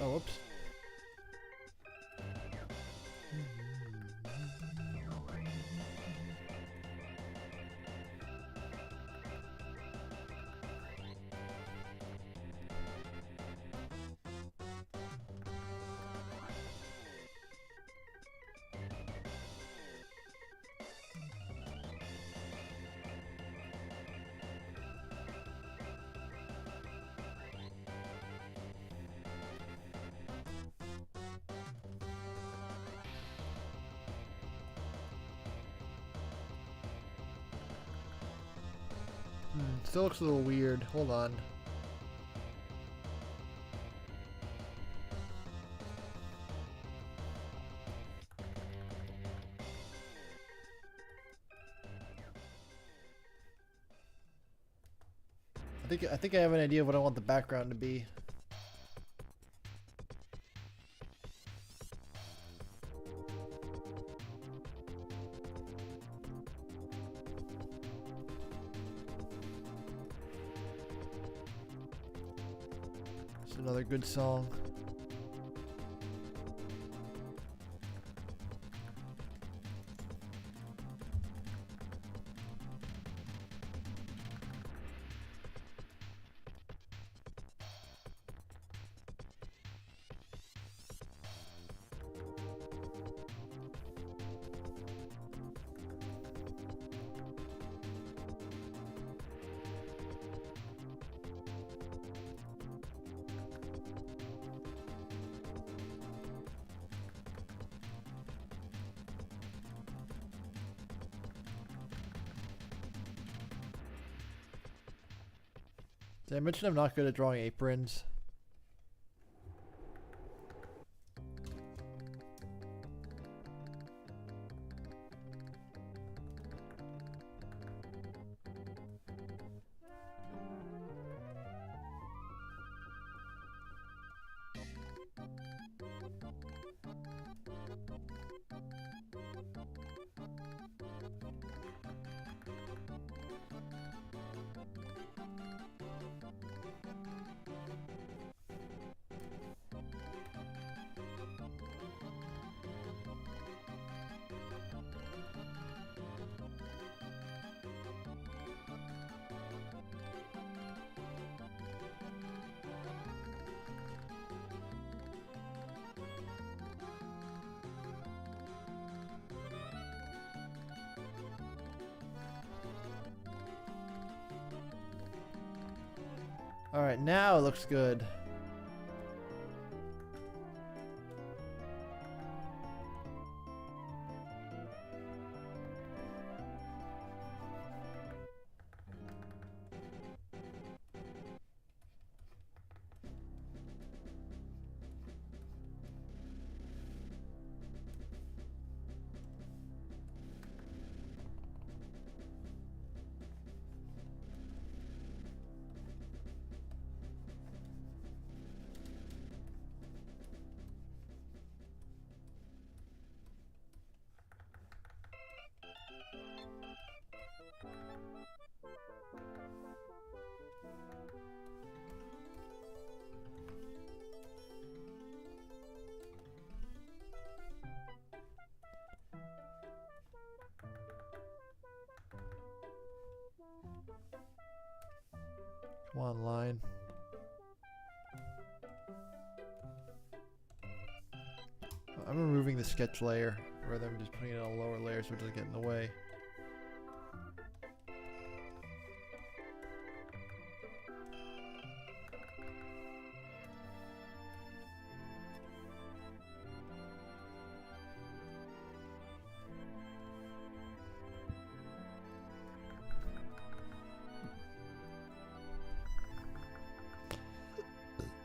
Oh, whoops. Still looks a little weird. Hold on. I think I have an idea of what I want the background to be. It's another good song. Did I mention I'm not good at drawing aprons? Alright, now it looks good. One line. I'm removing the sketch layer rather than just putting it on a lower layer so it doesn't get in the way.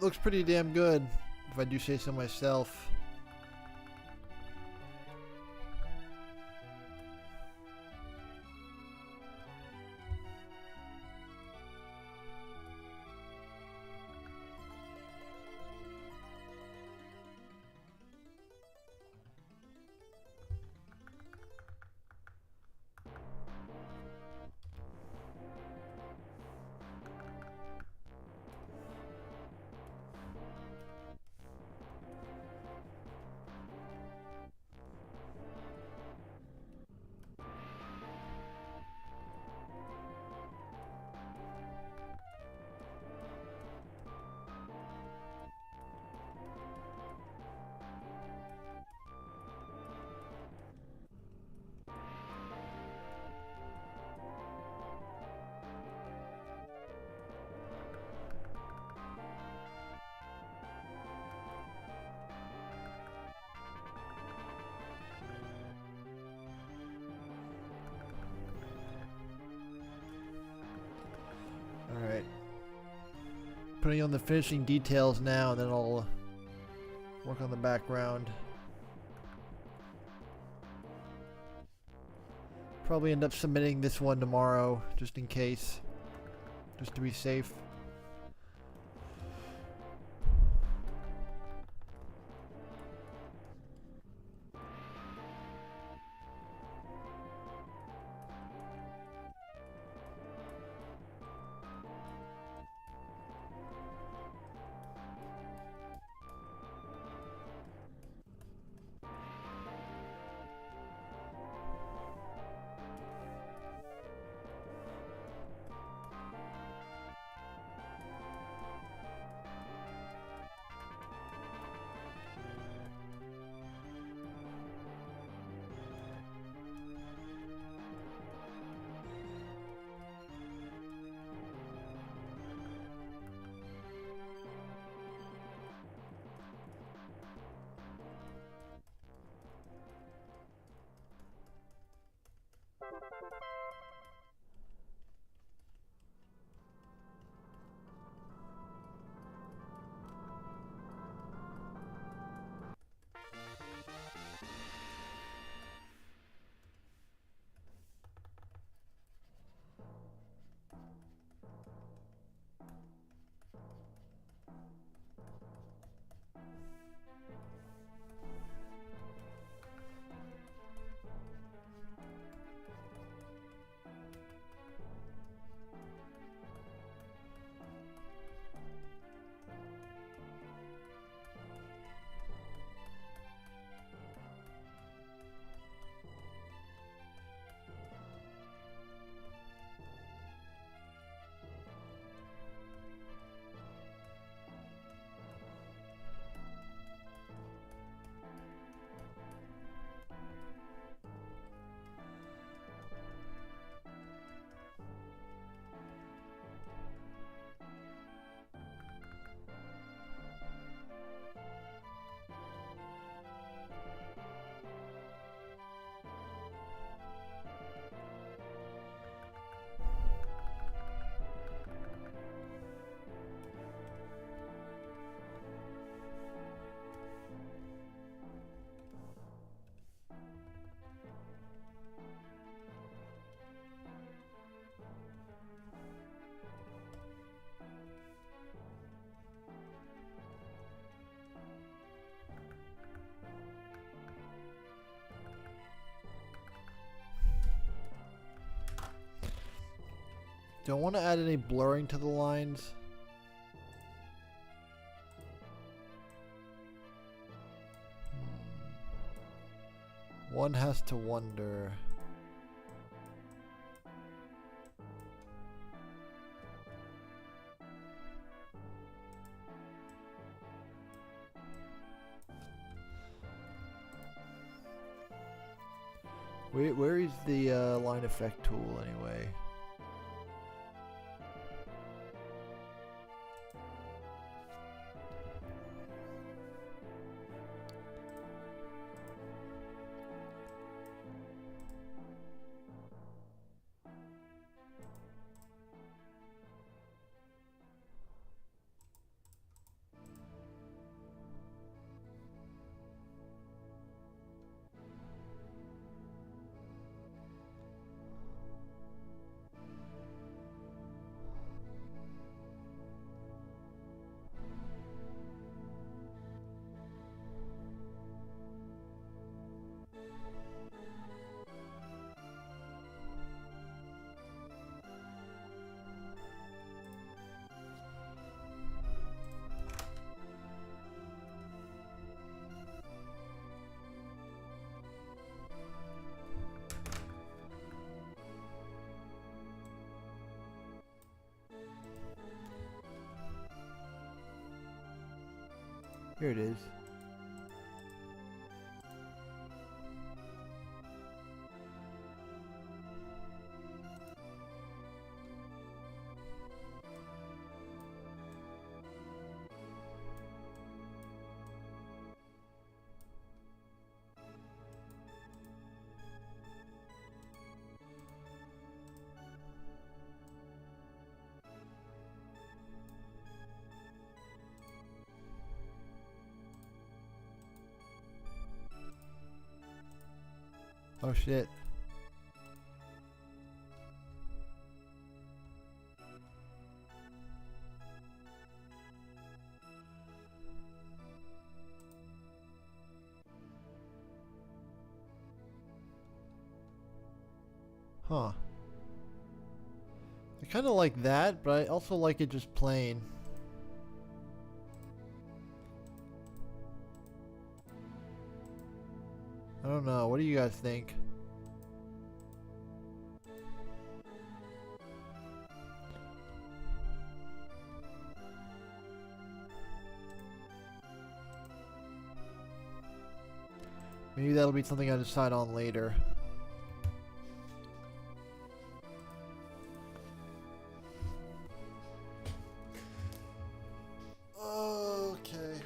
Looks pretty damn good, if I do say so myself. Alright. Putting on the finishing details now, then I'll work on the background. Probably end up submitting this one tomorrow, just in case. Just to be safe. Don't want to add any blurring to the lines. One has to wonder. Where is the line effect tool anyway? Here it is. Oh shit. Huh. I kind of like that, but I also like it just plain. I don't know. What do you guys think? Maybe that'll be something I decide on later. Okay.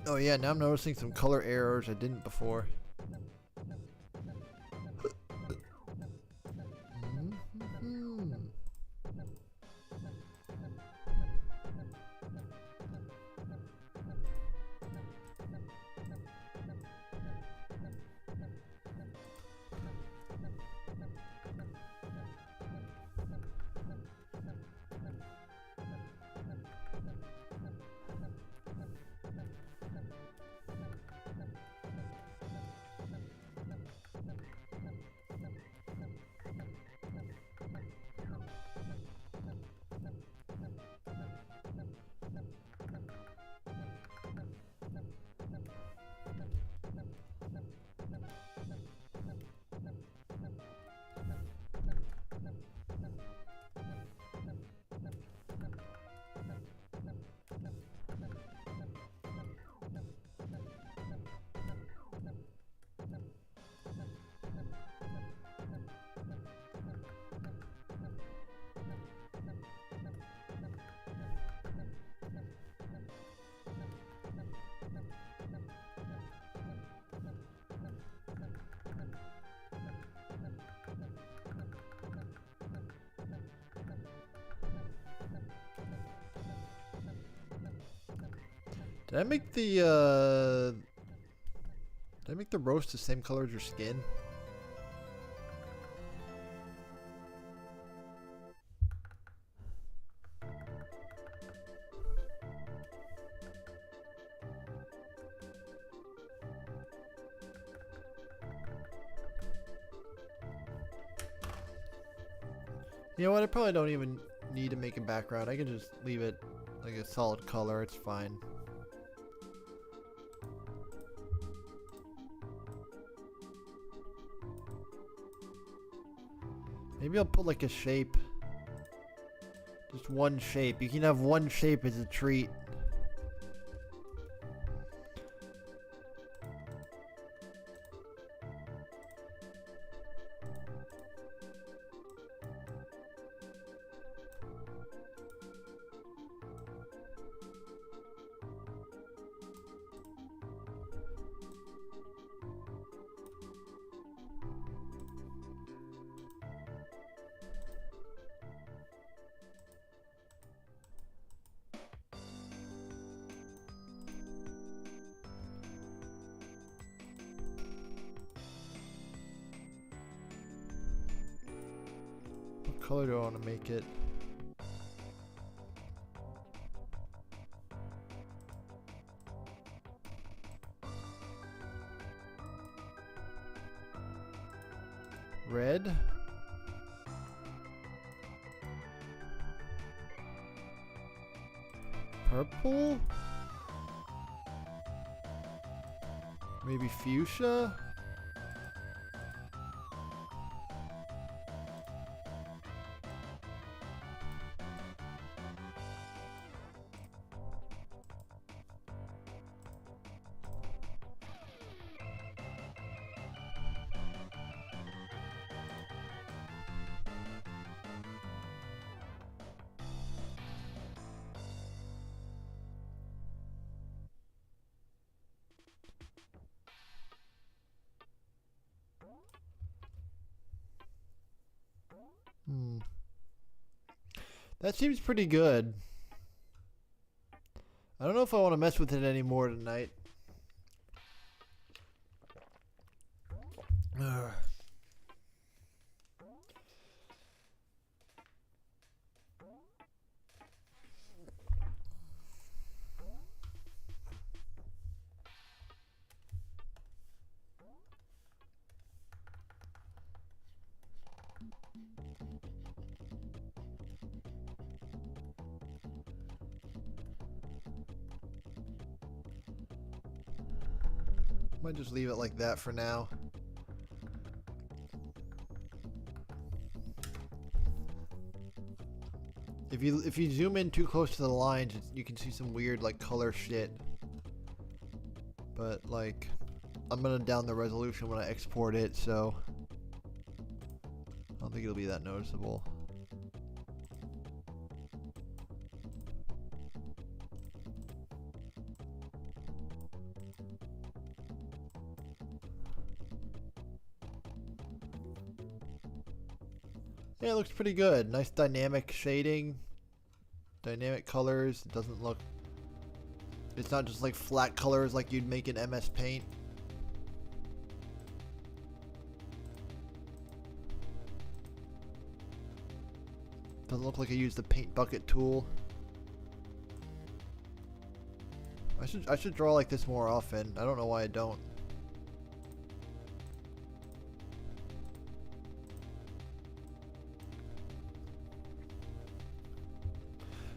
Oh yeah, now I'm noticing some color errors I didn't before. Did I make the roast the same color as your skin? You know what? I probably don't even need to make a background. I can just leave it like a solid color. It's fine. Maybe I'll put like a shape. Just one shape. You can have one shape as a treat. What color do I want to make it? Red? Purple? Maybe fuchsia? That seems pretty good. I don't know if I want to mess with it anymore tonight. Ugh. Might just leave it like that for now. If you zoom in too close to the lines, you can see some weird like color shit. But like, I'm gonna down the resolution when I export it, so I don't think it'll be that noticeable. Yeah, it looks pretty good. Nice dynamic shading, dynamic colors. It doesn't look... It's not just like flat colors like you'd make in MS Paint. Doesn't look like I used the paint bucket tool. I should draw like this more often. I don't know why I don't.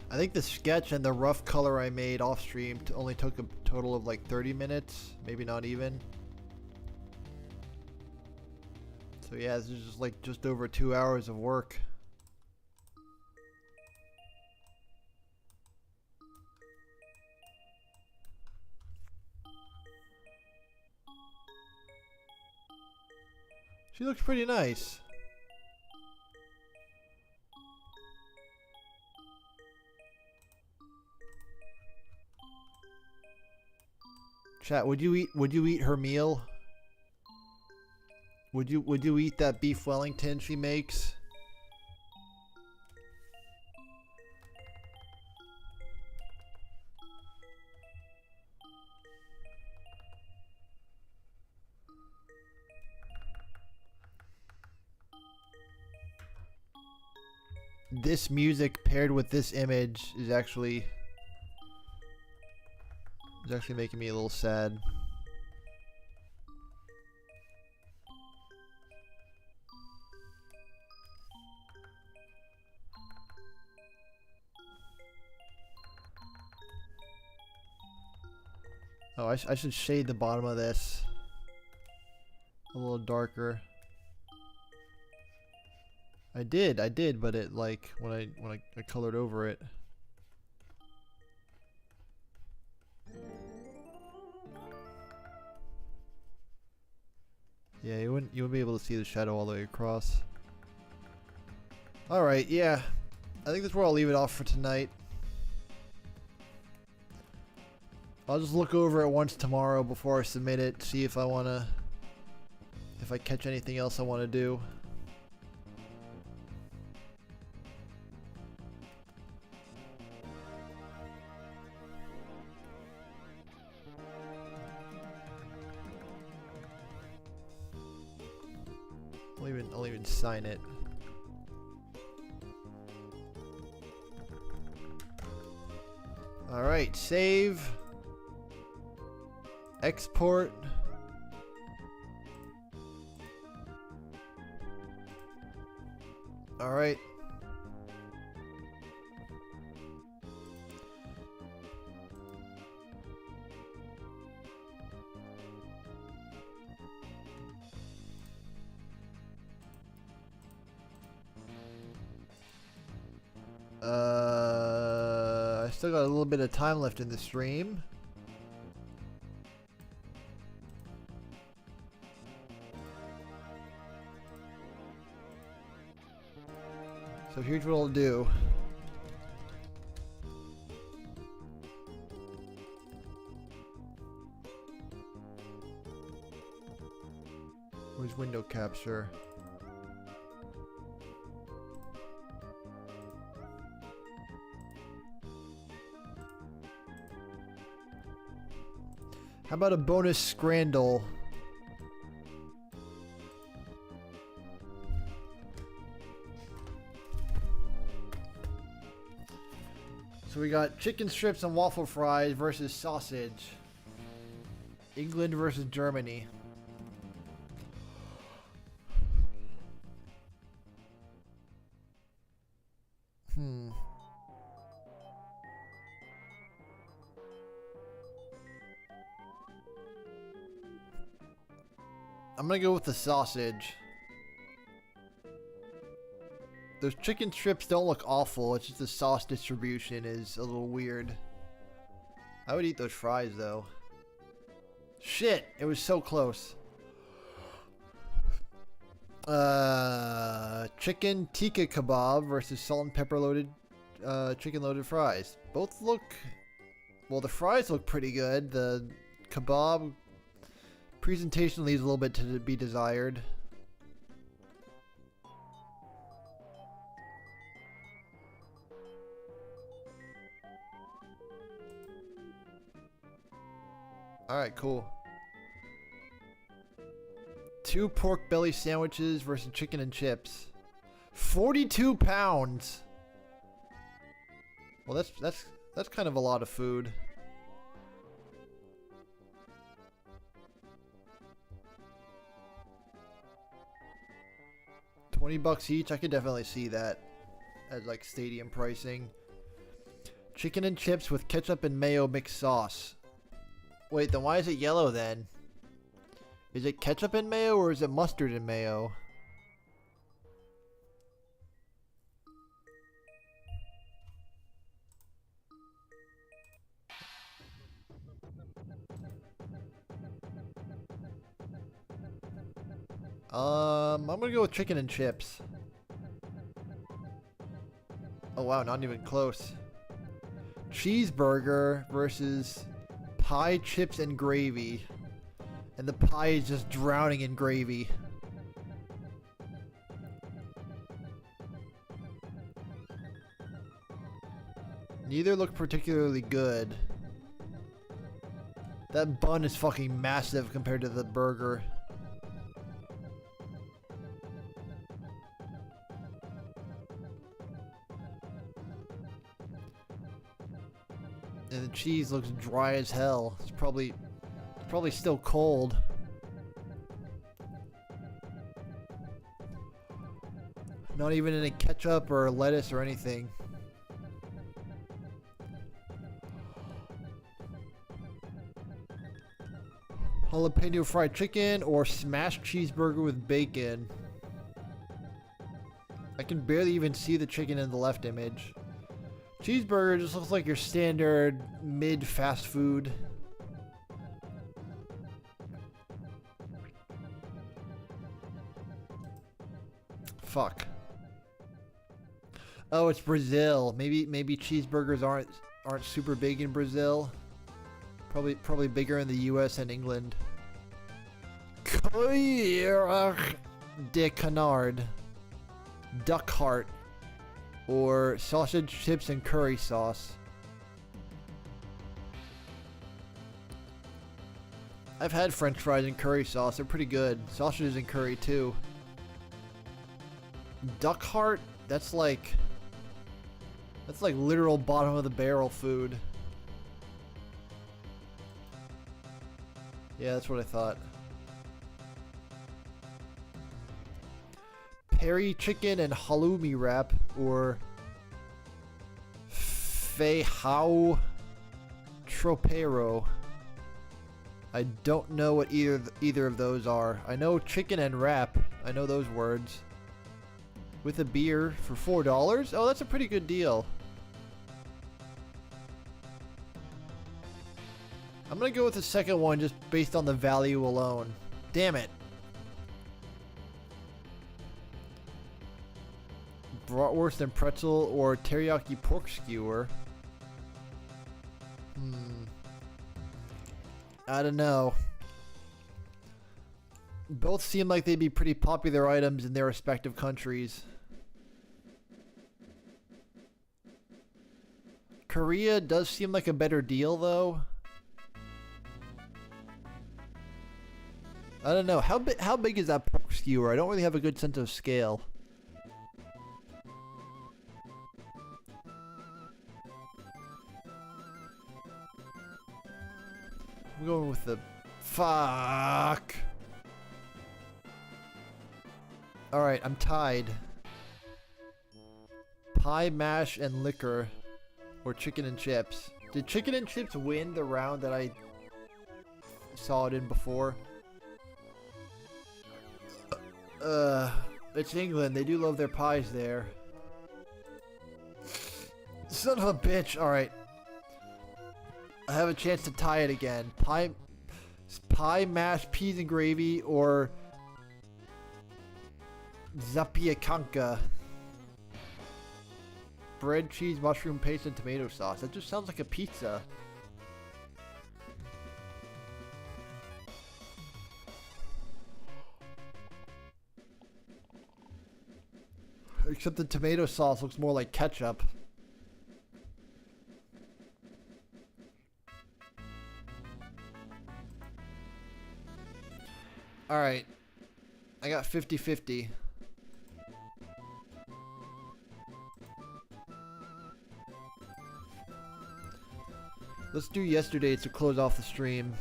I think the sketch and the rough color I made off stream only took a total of like 30 minutes, maybe not even. So yeah, this is just like just over 2 hours of work. She looks pretty nice. Chat, would you eat her meal? Would you eat that beef Wellington she makes? This music paired with this image is actually making me a little sad. Oh, I should shade the bottom of this a little darker. I did, but it like when I colored over it. Yeah, you wouldn't be able to see the shadow all the way across. All right, yeah, I think that's where I'll leave it off for tonight. I'll just look over it once tomorrow before I submit it, see if I catch anything else I want to do. I'll even sign it. All right, save. Export. All right. I still got a little bit of time left in the stream. So here's what I'll do. Where's window capture? How about a bonus scrandle? So we got chicken strips and waffle fries versus sausage. England versus Germany. I'm gonna go with the sausage. Those chicken strips don't look awful, it's just the sauce distribution is a little weird. I would eat those fries though. Shit, it was so close. Chicken tikka kebab versus salt and pepper loaded chicken loaded fries. Both look, well, the fries look pretty good. The kebab presentation leaves a little bit to be desired. Alright, cool. 2 pork belly sandwiches versus chicken and chips. 42 pounds. Well, that's kind of a lot of food. $20 each. I could definitely see that as like stadium pricing. Chicken and chips with ketchup and mayo mixed sauce. Wait, then why is it yellow then? Is it ketchup and mayo or is it mustard and mayo? I'm gonna go with chicken and chips. Oh wow, not even close. Cheeseburger versus pie, chips, and gravy. And the pie is just drowning in gravy. Neither look particularly good. That bun is fucking massive compared to the burger. And the cheese looks dry as hell. It's probably still cold. Not even any ketchup or lettuce or anything. Jalapeno fried chicken or smashed cheeseburger with bacon. I can barely even see the chicken in the left image. Cheeseburger just looks like your standard mid fast food. Fuck. Oh, it's Brazil. Maybe cheeseburgers aren't super big in Brazil. Probably bigger in the US and England. Cuir de canard, duck heart, or sausage, chips, and curry sauce. I've had French fries and curry sauce. They're pretty good. Sausages and curry too. Duck heart? That's like literal bottom of the barrel food. Yeah, that's what I thought. Peri chicken and halloumi wrap, or feijão tropeiro. I don't know what either of those are. I know chicken and wrap. I know those words. With a beer for $4? Oh, that's a pretty good deal. I'm gonna go with the second one just based on the value alone. Damn it. Bratwurst and pretzel or teriyaki pork skewer. I don't know. Both seem like they'd be pretty popular items in their respective countries. Korea does seem like a better deal though. I don't know. How big is that pork skewer? I don't really have a good sense of scale. I'm going with the... Fuck! Alright, I'm tied. Pie, mash, and liquor. Or chicken and chips. Did chicken and chips win the round that I saw it in before? It's England. They do love their pies there. Son of a bitch. Alright. I have a chance to tie it again. Pie, mash, peas and gravy, or zapiekanka. Bread, cheese, mushroom paste, and tomato sauce. That just sounds like a pizza. Except the tomato sauce looks more like ketchup. Alright. I got 50-50. Let's do yesterday's to close off the stream.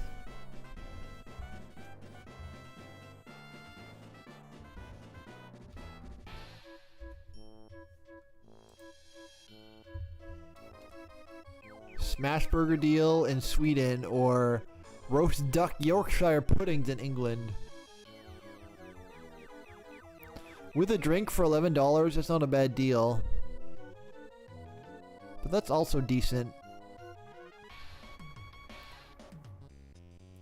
Smash burger deal in Sweden, or roast duck Yorkshire puddings in England. With a drink for $11, that's not a bad deal. But that's also decent.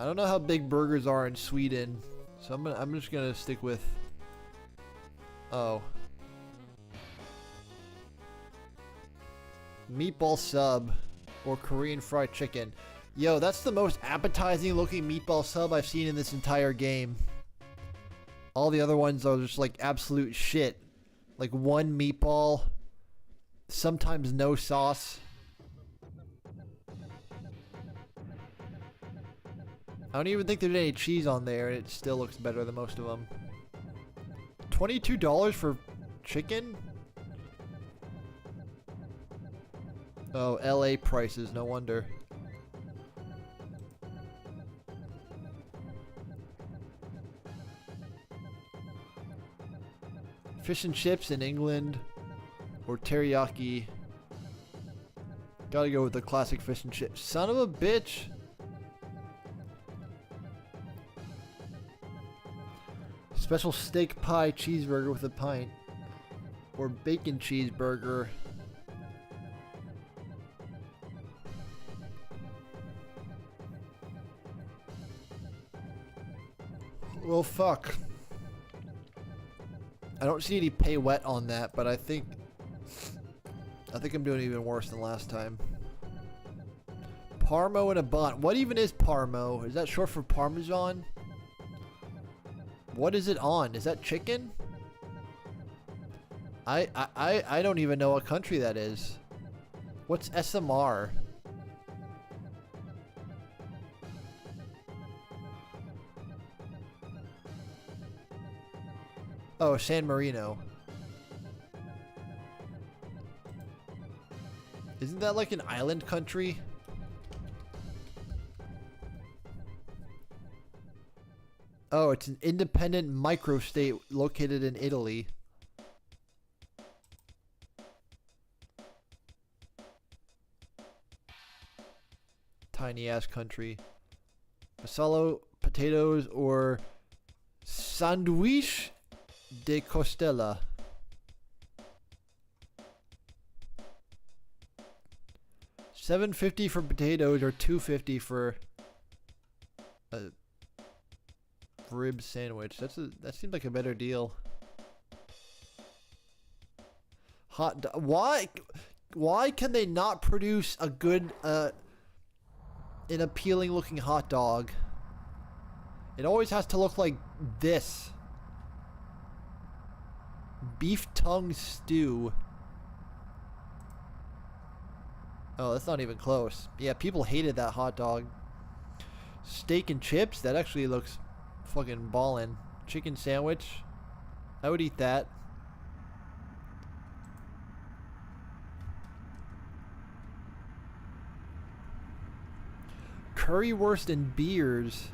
I don't know how big burgers are in Sweden, so I'm just gonna stick with... Oh. Meatball sub or Korean fried chicken. Yo, that's the most appetizing looking meatball sub I've seen in this entire game. All the other ones are just like absolute shit. Like one meatball, sometimes no sauce. I don't even think there's any cheese on there, and it still looks better than most of them. $22 for chicken? Oh, LA prices, no wonder. Fish and chips in England, or teriyaki. Gotta go with the classic fish and chips. Son of a bitch! Special steak pie cheeseburger with a pint. Or bacon cheeseburger. Well, fuck. I don't see any pay wet on that, but I think I'm doing even worse than last time. Parmo and a bun. What even is Parmo? Is that short for Parmesan? What is it on? Is that chicken? I don't even know what country that is. What's SMR? Oh, San Marino. Isn't that like an island country? Oh, it's an independent microstate located in Italy. Tiny ass country. Masalo potatoes or sandwich de costella. $7.50 for potatoes or $2.50 for a rib sandwich. That seems like a better deal. Why can they not produce a good an appealing looking hot dog? It always has to look like this. Beef tongue stew. Oh, that's not even close. Yeah, people hated that hot dog. Steak and chips? That actually looks fucking ballin'. Chicken sandwich? I would eat that. Currywurst and beers.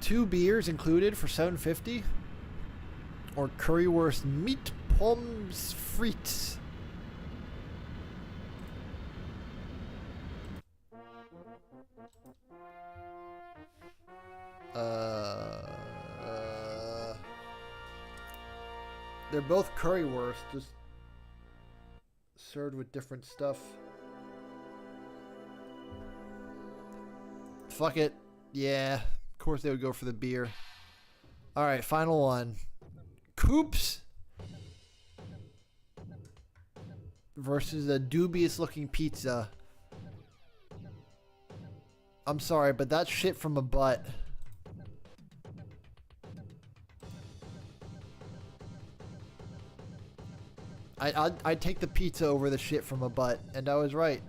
2 beers included for $7.50? Or currywurst meat pommes frites. They're both currywurst, just served with different stuff. Fuck it. Yeah, of course they would go for the beer. Alright, final one. Coops versus a dubious looking pizza. I'm sorry, but that's shit from a butt. I'd take the pizza over the shit from a butt, and I was right.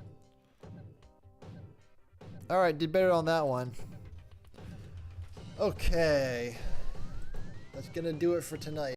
Alright, did better on that one. Okay. That's gonna do it for tonight.